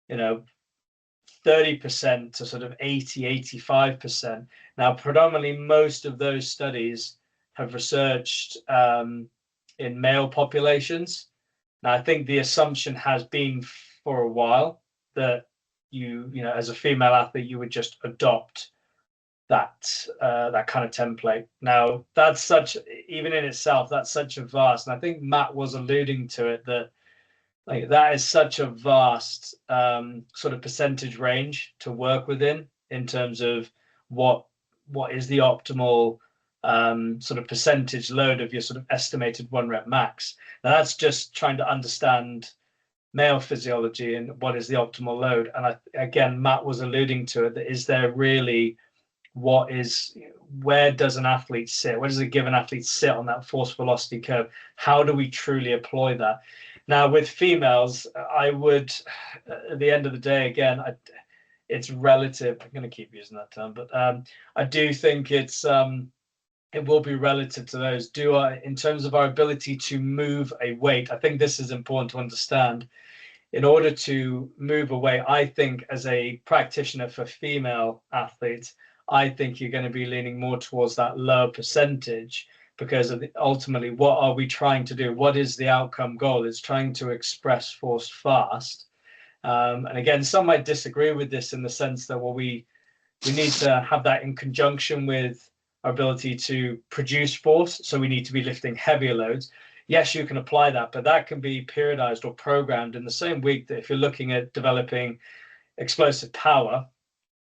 30% to sort of 80-85%. Now, predominantly most of those studies have researched in male populations. Now, I think the assumption has been for a while that you know, as a female athlete, you would just adopt that kind of template. Now, that's such, even in itself, that's such a vast, and I think Matt was alluding to it, that like that is such a vast sort of percentage range to work within in terms of what is the optimal sort of percentage load of your sort of estimated 1 rep max. Now, that's just trying to understand male physiology and what is the optimal load. And again, Matt was alluding to it, that is there really, where does an athlete sit? Where does a given athlete sit on that force velocity curve? How do we truly employ that? Now, with females, I would, at the end of the day, again, it's relative. I'm going to keep using that term, but I do think it will be relative to those. In terms of our ability to move a weight, I think this is important to understand. In order to move a weight, I think as a practitioner for female athletes, I think you're going to be leaning more towards that lower percentage, because ultimately, what are we trying to do? What is the outcome goal? It's trying to express force fast. And again, some might disagree with this in the sense that, well, we need to have that in conjunction with our ability to produce force. So we need to be lifting heavier loads. Yes, you can apply that, but that can be periodized or programmed in the same week that if you're looking at developing explosive power,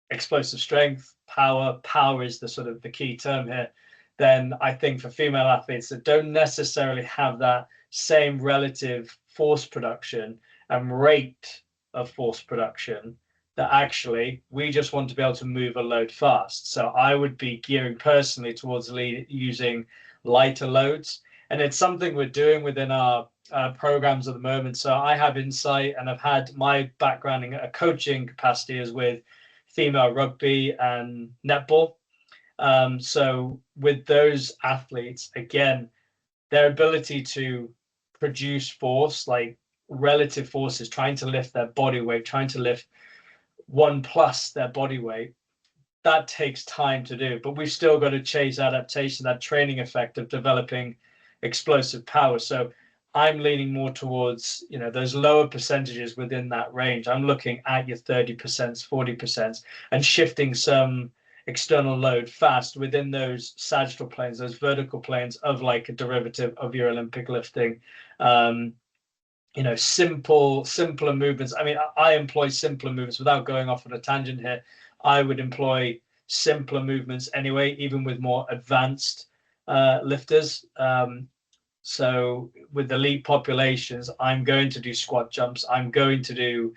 explosive strength, power is the sort of the key term here. Then I think for female athletes that don't necessarily have that same relative force production and rate of force production, that actually we just want to be able to move a load fast. So I would be gearing personally towards using lighter loads. And it's something we're doing within our programs at the moment. So I have insight, and I've had my background in a coaching capacity is with female rugby and netball. So with those athletes, again, their ability to produce force, like relative forces, trying to lift their body weight, trying to lift 1+ their body weight, that takes time to do. But we've still got to chase adaptation, that training effect of developing explosive power. So I'm leaning more towards, those lower percentages within that range. I'm looking at your 30%, 40%, and shifting some external load fast within those sagittal planes, those vertical planes of like a derivative of your Olympic lifting. Simpler movements. I mean, I employ simpler movements without going off on a tangent here. I would employ simpler movements anyway, even with more advanced lifters. So with elite populations, I'm going to do squat jumps. I'm going to do,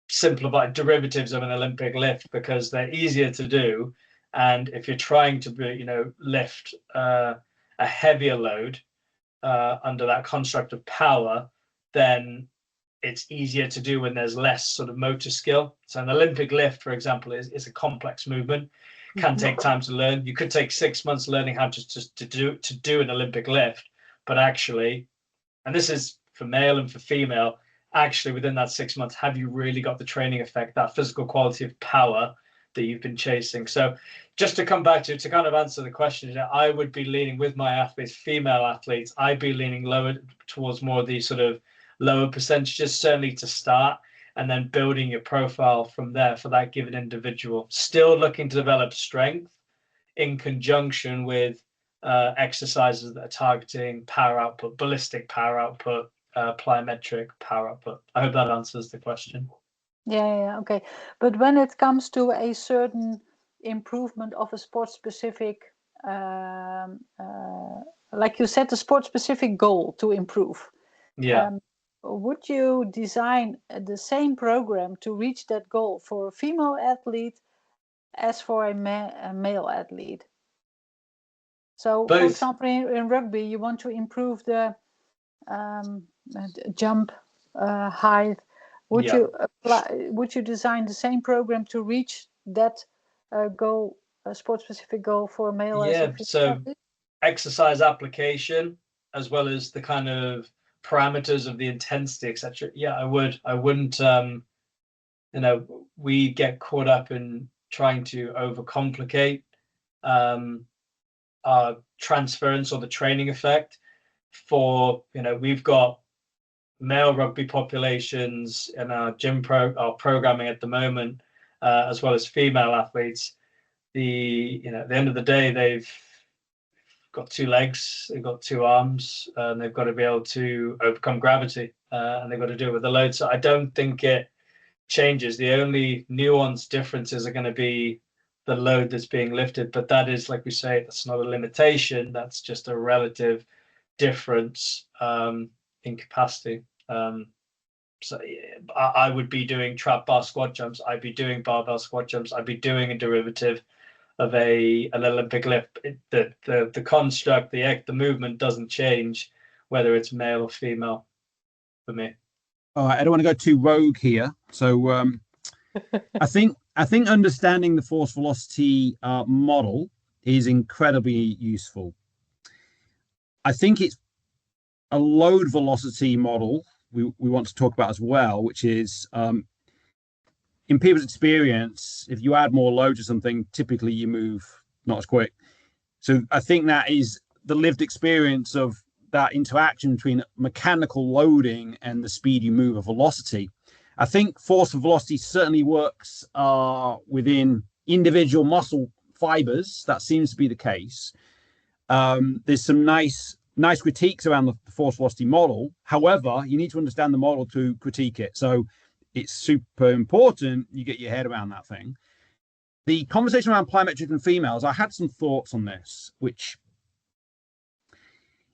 simplified derivatives of an Olympic lift because they're easier to do. And if you're trying to, lift a heavier load under that construct of power, then it's easier to do when there's less sort of motor skill. So an Olympic lift, for example, is a complex movement. Can take time to learn. You could take 6 months learning how to do an Olympic lift, but actually, and this is for male and for female, actually within that 6 months, have you really got the training effect, that physical quality of power that you've been chasing? So just to come back to kind of answer the question, I would be leaning with my athletes, female athletes, I'd be leaning lower towards more of these sort of lower percentages, certainly to start, and then building your profile from there for that given individual. Still looking to develop strength in conjunction with exercises that are targeting power output, ballistic power output, plyometric power output. I hope that answers the question. Yeah, okay. But when it comes to a certain improvement of a sport-specific, like you said, a sport-specific goal to improve. Yeah. would you design the same program to reach that goal for a female athlete as for a male athlete? So, for Both. example, in rugby, you want to improve the jump height. Would you apply? Would you design the same program to reach that goal, a sport-specific goal for a male as a female So athlete? exercise application as well as the kind of parameters of the intensity, etc. Yeah, I would. I wouldn't. We get caught up in trying to overcomplicate our transference or the training effect. We've got male rugby populations in our our programming at the moment, as well as female athletes. At the end of the day, they've got 2 legs, they've got 2 arms, and they've got to be able to overcome gravity, and they've got to do it with the load. So I don't think it changes. The only nuanced differences are going to be the load that's being lifted, but that is, like we say, that's not a limitation. That's just a relative difference in capacity. So I would be doing trap bar squat jumps. I'd be doing barbell squat jumps. I'd be doing a derivative of an Olympic lift. The construct, the movement doesn't change whether it's male or female for me. All right, I don't want to go too rogue here, so I think understanding the force velocity model is incredibly useful. I think it's a load velocity model we want to talk about as well, which is in people's experience, if you add more load to something, typically you move not as quick. So I think that is the lived experience of that interaction between mechanical loading and the speed you move, or velocity. I think force and velocity certainly works within individual muscle fibers. That seems to be the case. There's some nice critiques around the force velocity model. However, you need to understand the model to critique it. So it's super important you get your head around that thing. The conversation around plyometric and females, I had some thoughts on this, which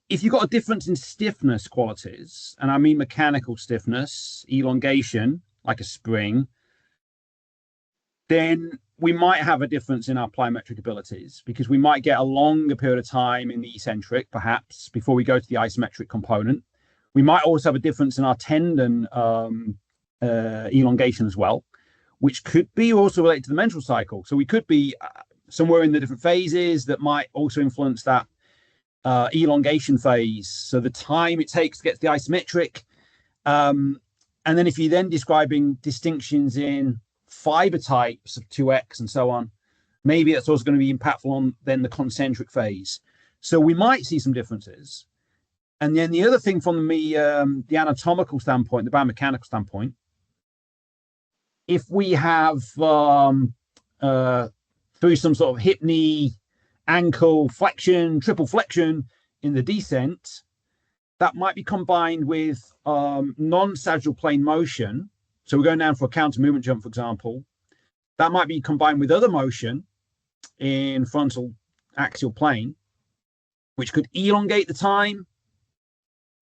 if you've got a difference in stiffness qualities, and I mean mechanical stiffness, elongation, like a spring, then we might have a difference in our plyometric abilities, because we might get a longer period of time in the eccentric, perhaps, before we go to the isometric component. We might also have a difference in our tendon elongation as well, which could be also related to the menstrual cycle. So we could be somewhere in the different phases that might also influence that elongation phase. So the time it takes to get to the isometric. And then if you're then describing distinctions in fiber types of 2x and so on, maybe that's also going to be impactful on then the concentric phase. So we might see some differences. And then the other thing from the anatomical standpoint, the biomechanical standpoint, if we have through some sort of hip, knee, ankle flexion, triple flexion in the descent, that might be combined with non-sagittal plane motion. So we're going down for a counter movement jump, for example. That might be combined with other motion in frontal axial plane, which could elongate the time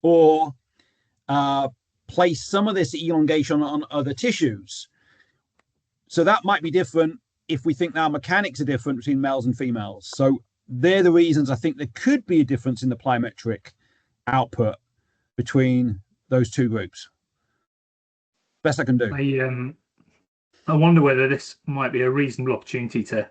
or place some of this elongation on other tissues. So that might be different if we think our mechanics are different between males and females. So they're the reasons I think there could be a difference in the plyometric output between those two groups. Best I can do. I wonder whether this might be a reasonable opportunity to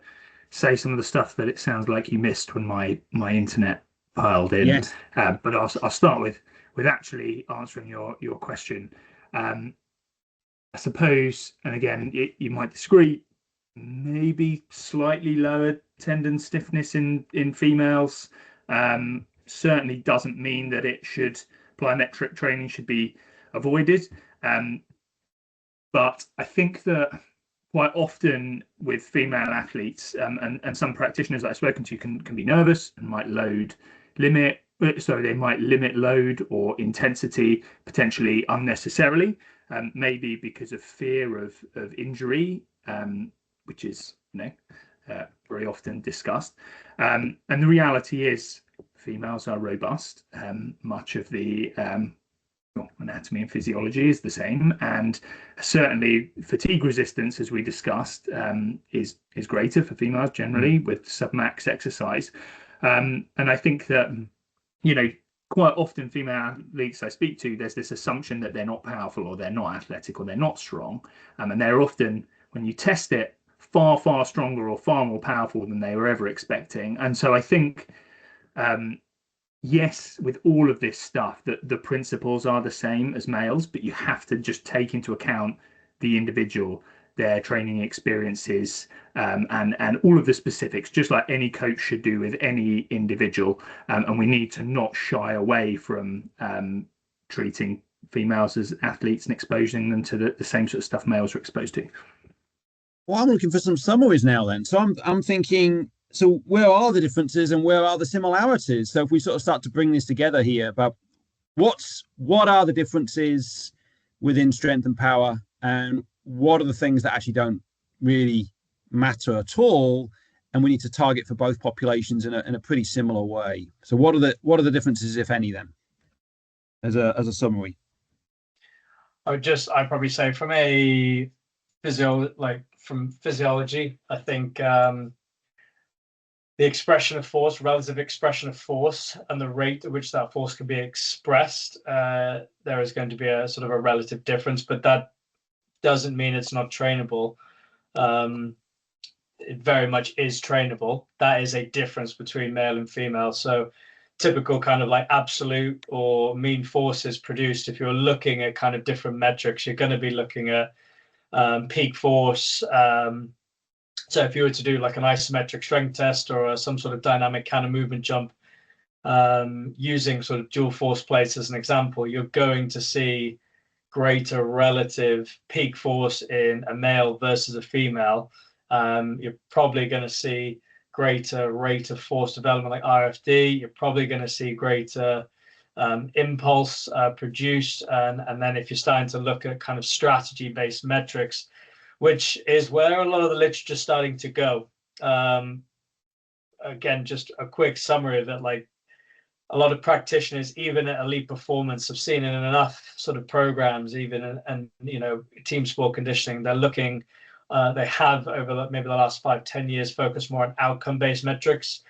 say some of the stuff that it sounds like you missed when my internet piled in. Yes. But I'll start with actually answering your question. I suppose, and again, you might disagree, maybe slightly lower tendon stiffness in females certainly doesn't mean that plyometric training should be avoided. But I think that quite often with female athletes and some practitioners that I've spoken to can be nervous and might limit load or intensity potentially unnecessarily, maybe because of fear of injury, which is very often discussed. And the reality is females are robust. Much of the anatomy and physiology is the same, and certainly fatigue resistance, as we discussed, is greater for females generally with submax exercise. And I think that, quite often female athletes I speak to, there's this assumption that they're not powerful or they're not athletic or they're not strong, and they're often, when you test it, far stronger or far more powerful than they were ever expecting. And so I think, yes, with all of this stuff, that the principles are the same as males, but you have to just take into account the individual, their training experiences, and all of the specifics, just like any coach should do with any individual. And we need to not shy away from treating females as athletes and exposing them to the same sort of stuff males are exposed to. Well, I'm looking for some summaries now then. So I'm thinking, so where are the differences and where are the similarities? So if we sort of start to bring this together here about what are the differences within strength and power, and what are the things that actually don't really matter at all, and we need to target for both populations in a pretty similar way. So what are the differences, if any, then, as a summary? I'd probably say from physiology, I think the expression of force, relative expression of force, and the rate at which that force can be expressed, there is going to be a sort of a relative difference, but that doesn't mean it's not trainable. It very much is trainable. That is a difference between male and female. So typical kind of like absolute or mean forces produced, if you're looking at kind of different metrics, you're going to be looking at peak force. So if you were to do like an isometric strength test or some sort of dynamic counter movement jump, using sort of dual force plates as an example, you're going to see greater relative peak force in a male versus a female. You're probably going to see greater rate of force development like RFD. You're probably going to see greater impulse produced. And then if you're starting to look at kind of strategy-based metrics, which is where a lot of the literature is starting to go. Again, just a quick summary of it, like a lot of practitioners, even at elite performance, have seen in enough sort of programs, even and team sport conditioning, they're looking, they have over maybe the last 5-10 years focused more on outcome-based metrics,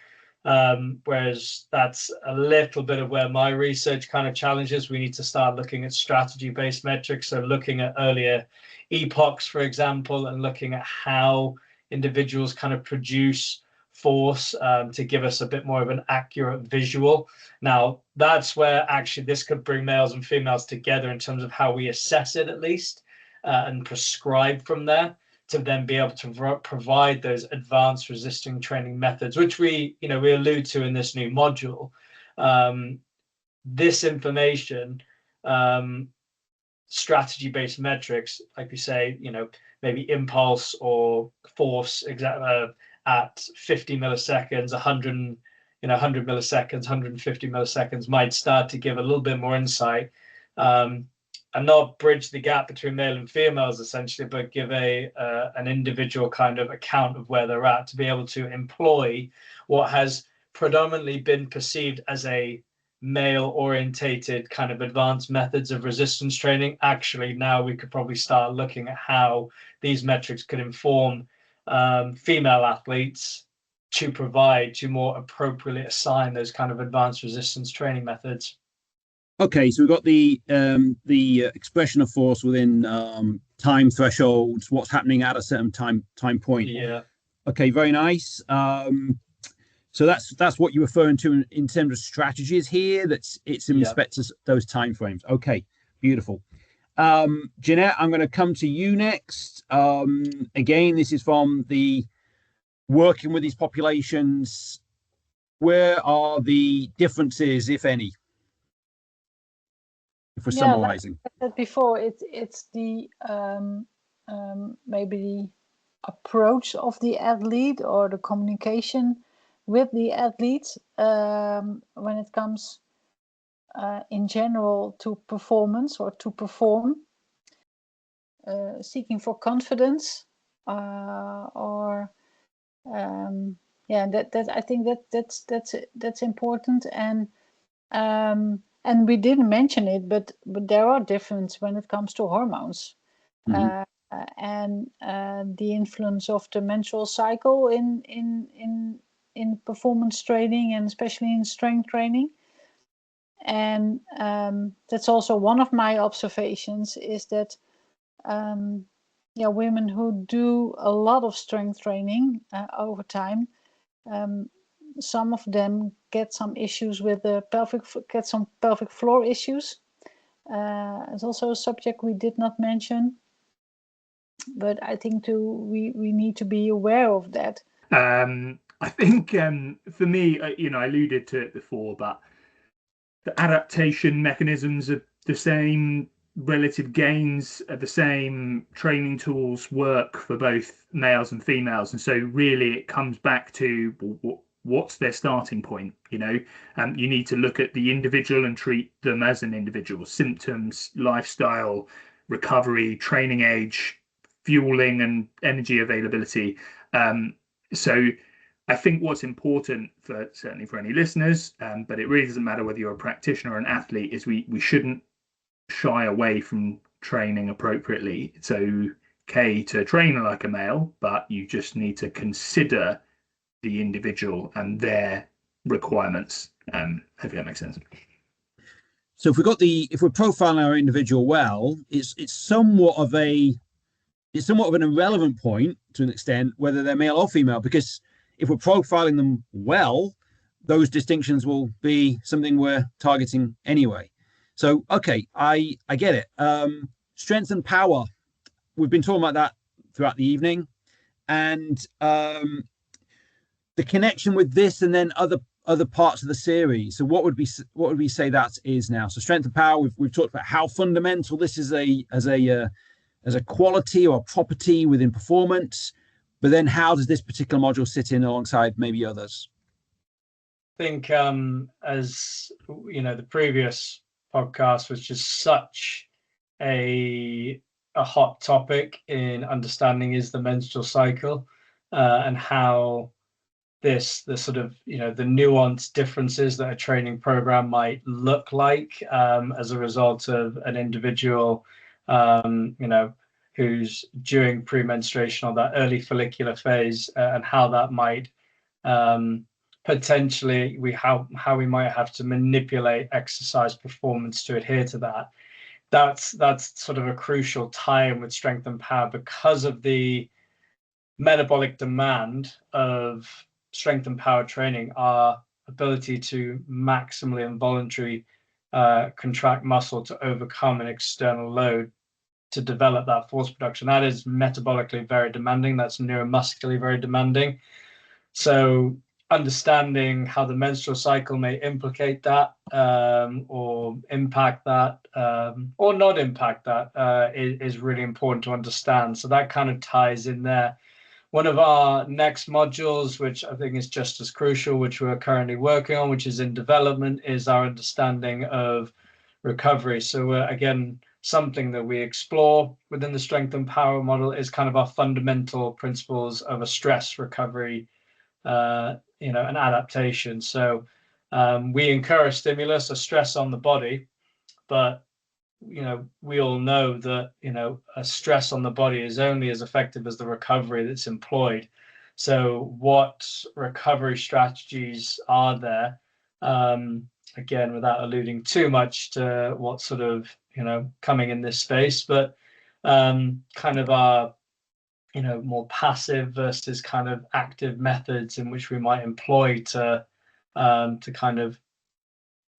whereas that's a little bit of where my research kind of challenges. We need to start looking at strategy-based metrics, so looking at earlier epochs, for example, and looking at how individuals kind of produce force to give us a bit more of an accurate visual. Now, that's where actually this could bring males and females together in terms of how we assess it, at least, and prescribe from there to then be able to provide those advanced resisting training methods, which we allude to in this new module. This information, strategy-based metrics, like we say, maybe impulse or force at 50 milliseconds, 100 milliseconds, 150 milliseconds might start to give a little bit more insight, and not bridge the gap between male and females essentially, but give an individual kind of account of where they're at, to be able to employ what has predominantly been perceived as a male orientated kind of advanced methods of resistance training. Actually, now we could probably start looking at how these metrics could inform female athletes to more appropriately assign those kind of advanced resistance training methods. Okay, so we've got the expression of force within time thresholds, what's happening at a certain time point. Yeah. Okay, very nice. So that's what you're referring to in terms of strategies here. It's in respect to those time frames. Okay, beautiful. Jeannette, I'm going to come to you next. Again, this is from the working with these populations. Where are the differences, if any? If we're summarizing. Like I said before, it's the maybe the approach of the athlete or the communication with the athletes when it comes in general to performance or to perform, seeking for confidence, or that I think that's important. And And we didn't mention it, but there are differences when it comes to hormones. Mhm. And the influence of the menstrual cycle in performance training, and especially in strength training. And that's also one of my observations, is that women who do a lot of strength training over time, some of them get some issues with the pelvic floor issues. It's also a subject we did not mention, but I think we need to be aware of that. I think for me, I alluded to it before, but the adaptation mechanisms are the same, relative gains are the same, training tools work for both males and females, and so really it comes back to what's their starting point. You need to look at the individual and treat them as an individual. Symptoms, lifestyle, recovery, training age, fueling and energy availability. So I think what's important, certainly for any listeners, but it really doesn't matter whether you're a practitioner or an athlete, is we shouldn't shy away from training appropriately. It's okay to train like a male, but you just need to consider the individual and their requirements. Hope that makes sense. So if we're profiling our individual well, it's somewhat of an irrelevant point to an extent whether they're male or female, because if we're profiling them well, those distinctions will be something we're targeting anyway. So, okay, I get it. Strength and power. We've been talking about that throughout the evening, and the connection with this, and then other parts of the series. So, what would we say that is now? So, strength and power. We've talked about how fundamental this is as a quality or a property within performance. But then how does this particular module sit in alongside maybe others? I think as the previous podcast was just such a hot topic in understanding is the menstrual cycle, and how the sort of the nuanced differences that a training program might look like as a result of an individual who's during premenstruation or that early follicular phase, and how that might potentially how we might have to manipulate exercise performance to adhere to that. That's sort of a crucial time with strength and power, because of the metabolic demand of strength and power training. Our ability to maximally involuntarily contract muscle to overcome an external load to develop that force production, that is metabolically very demanding. That's neuromuscularly very demanding. So understanding how the menstrual cycle may implicate that, or impact that, or not impact that, is really important to understand. So that kind of ties in there. One of our next modules, which I think is just as crucial, which we're currently working on, which is in development, is our understanding of recovery. So again, something that we explore within the strength and power model is kind of our fundamental principles of a stress recovery, and adaptation. So we incur a stimulus, a stress on the body, but we all know that a stress on the body is only as effective as the recovery that's employed. So what recovery strategies are there? Again, without alluding too much to what sort of coming in this space, but kind of our more passive versus kind of active methods in which we might employ to kind of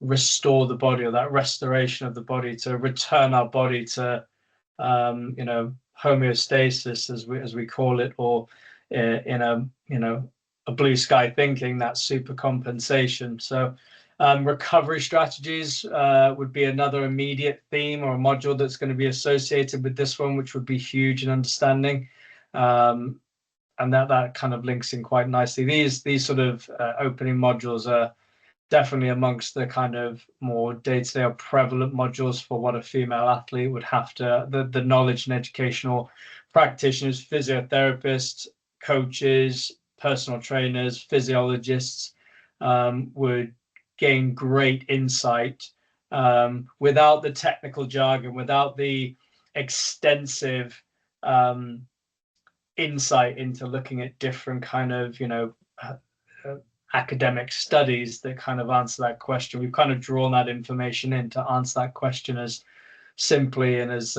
restore the body, or that restoration of the body, to return our body to homeostasis, as we call it, or in a blue sky thinking, that super compensation. So recovery strategies would be another immediate theme or a module that's going to be associated with this one, which would be huge in understanding. And that kind of links in quite nicely. These sort of opening modules are definitely amongst the kind of more day-to-day or prevalent modules for what a female athlete would have to, the knowledge and educational practitioners, physiotherapists, coaches, personal trainers, physiologists would gain great insight without the technical jargon, without the extensive insight into looking at different kind of, academic studies that kind of answer that question. We've kind of drawn that information in to answer that question as simply and as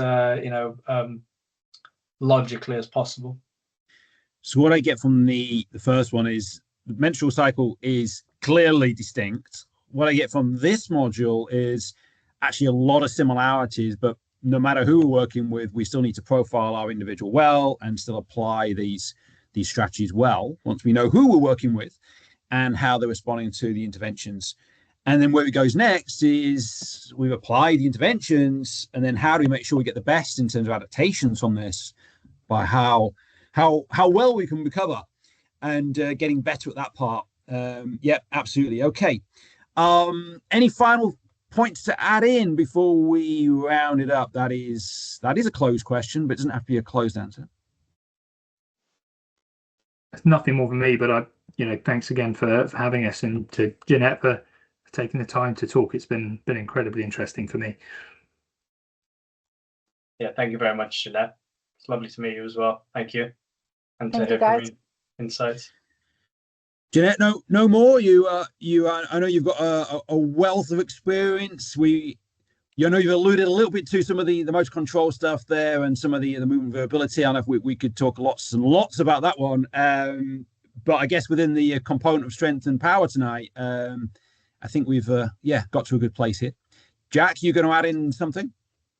logically as possible. So what I get from the first one is the menstrual cycle is clearly distinct. What I get from this module is actually a lot of similarities, but no matter who we're working with, we still need to profile our individual well and still apply these strategies well once we know who we're working with and how they're responding to the interventions. And then where it goes next is we've applied the interventions, and then how do we make sure we get the best in terms of adaptations from this by how well we can recover and getting better at that part. Yeah, absolutely. Okay. Any final points to add in before we round it up? That is a closed question, but it doesn't have to be a closed answer. It's nothing more from me, but thanks again for having us, and to Jeannette for taking the time to talk. It's been incredibly interesting for me. Yeah, thank you very much, Jeannette. It's lovely to meet you as well. Thank you. And Thank to you, hear from guys. you insights. Jeannette, no more. I know you've got a wealth of experience. I know you've alluded a little bit to some of the motor control stuff there and some of the movement variability. I don't know if we could talk lots and lots about that one. But I guess within the component of strength and power tonight, I think we've got to a good place here. Jack, you going to add in something?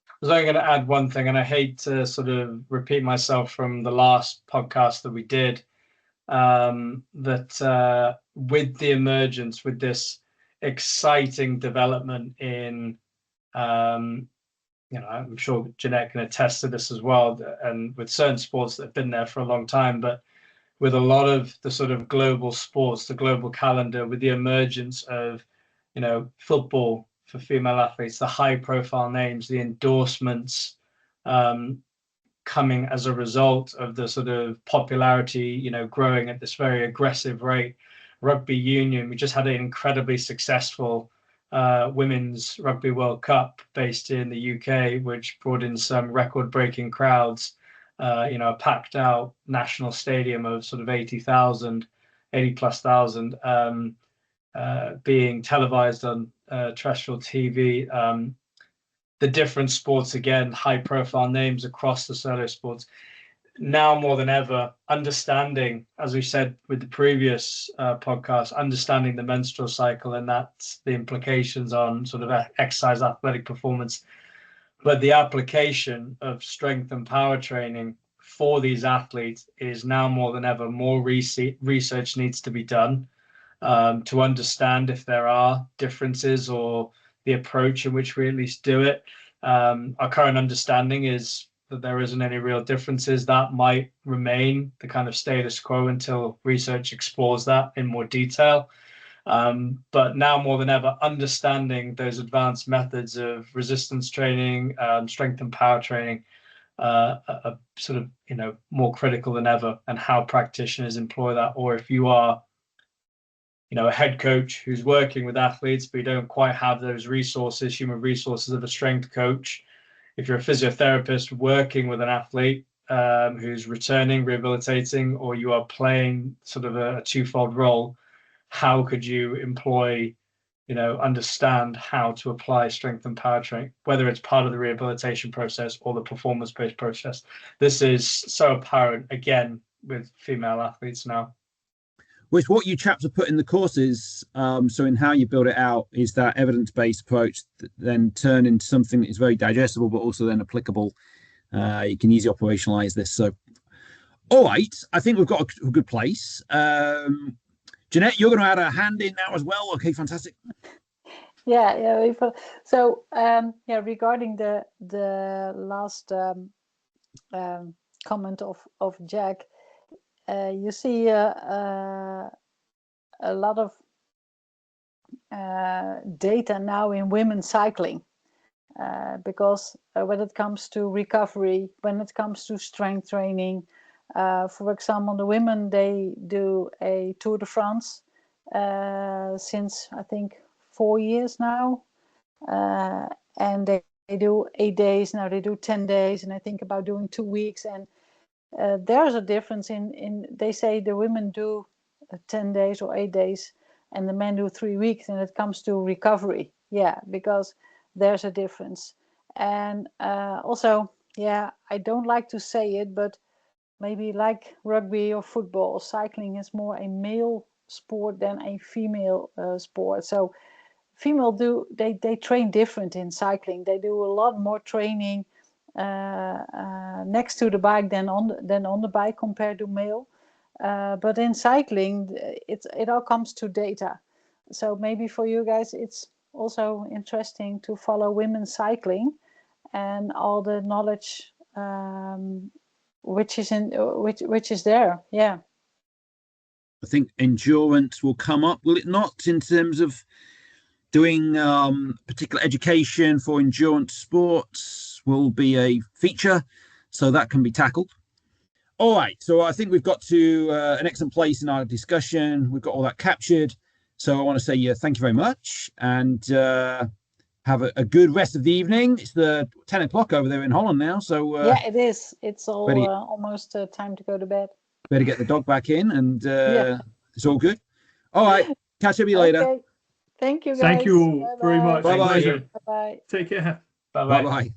I was only going to add one thing, and I hate to sort of repeat myself from the last podcast that we did, that with the emergence, with this exciting development in, I'm sure Jeannette can attest to this as well, and with certain sports that have been there for a long time, but with a lot of the sort of global sports, the global calendar, with the emergence of, football for female athletes, the high profile names, the endorsements coming as a result of the sort of popularity, growing at this very aggressive rate. Rugby union, we just had an incredibly successful Women's Rugby World Cup based in the UK, which brought in some record-breaking crowds. A packed out national stadium of sort of 80,000, 80 plus thousand, being televised on terrestrial TV. The different sports, again, high profile names across the solo sports. Now more than ever, understanding, as we said with the previous podcast, understanding the menstrual cycle and that's the implications on sort of exercise athletic performance. But the application of strength and power training for these athletes is now more than ever. More research needs to be done to understand if there are differences or the approach in which we at least do it. Our current understanding is that there isn't any real differences. That might remain the kind of status quo until research explores that in more detail. But now more than ever, understanding those advanced methods of resistance training, strength and power training are sort of, more critical than ever, and how practitioners employ that. Or if you are, a head coach who's working with athletes, but you don't quite have those resources, human resources of a strength coach. If you're a physiotherapist working with an athlete who's returning, rehabilitating, or you are playing sort of a twofold role, how could you employ, understand how to apply strength and power training, whether it's part of the rehabilitation process or the performance-based process? This is so apparent, again, with female athletes now. Which what you chaps have put in the courses, so in how you build it out, is that evidence-based approach that then turn into something that is very digestible, but also then applicable. You can easily operationalize this. So, all right, I think we've got a good place. Jeannette, you're going to add a hand in now as well. Okay, fantastic. Yeah. So, regarding the last comment of Jack, you see a lot of data now in women's cycling, because when it comes to recovery, when it comes to strength training, for example, the women, they do a Tour de France since I think 4 years now, and they do 8 days. Now they do 10 days, and I think about doing 2 weeks. And there's a difference in they say the women do 10 days or 8 days, and the men do 3 weeks, and it comes to recovery. Yeah, because there's a difference. And also, yeah, I don't like to say it, but maybe like rugby or football, cycling is more a male sport than a female sport. So female they train different in cycling. They do a lot more training next to the bike than on the bike compared to male. But in cycling, it all comes to data. So maybe for you guys, it's also interesting to follow women cycling and all the knowledge which is there. Yeah. I think endurance will come up, will it not, in terms of doing particular education for endurance sports will be a feature, so that can be tackled. All right, so I think we've got to an excellent place in our discussion. We've got all that captured. So I want to say thank you very much, and have a good rest of the evening. It's the 10 o'clock over there in Holland now. So yeah, it is. It's all almost time to go to bed. Better get the dog back in, and it's all good. All right, catch up with you later. Okay. Thank you, guys. Thank you all very much. Bye-bye. Pleasure. Bye-bye. Take care. Bye-bye. Bye-bye.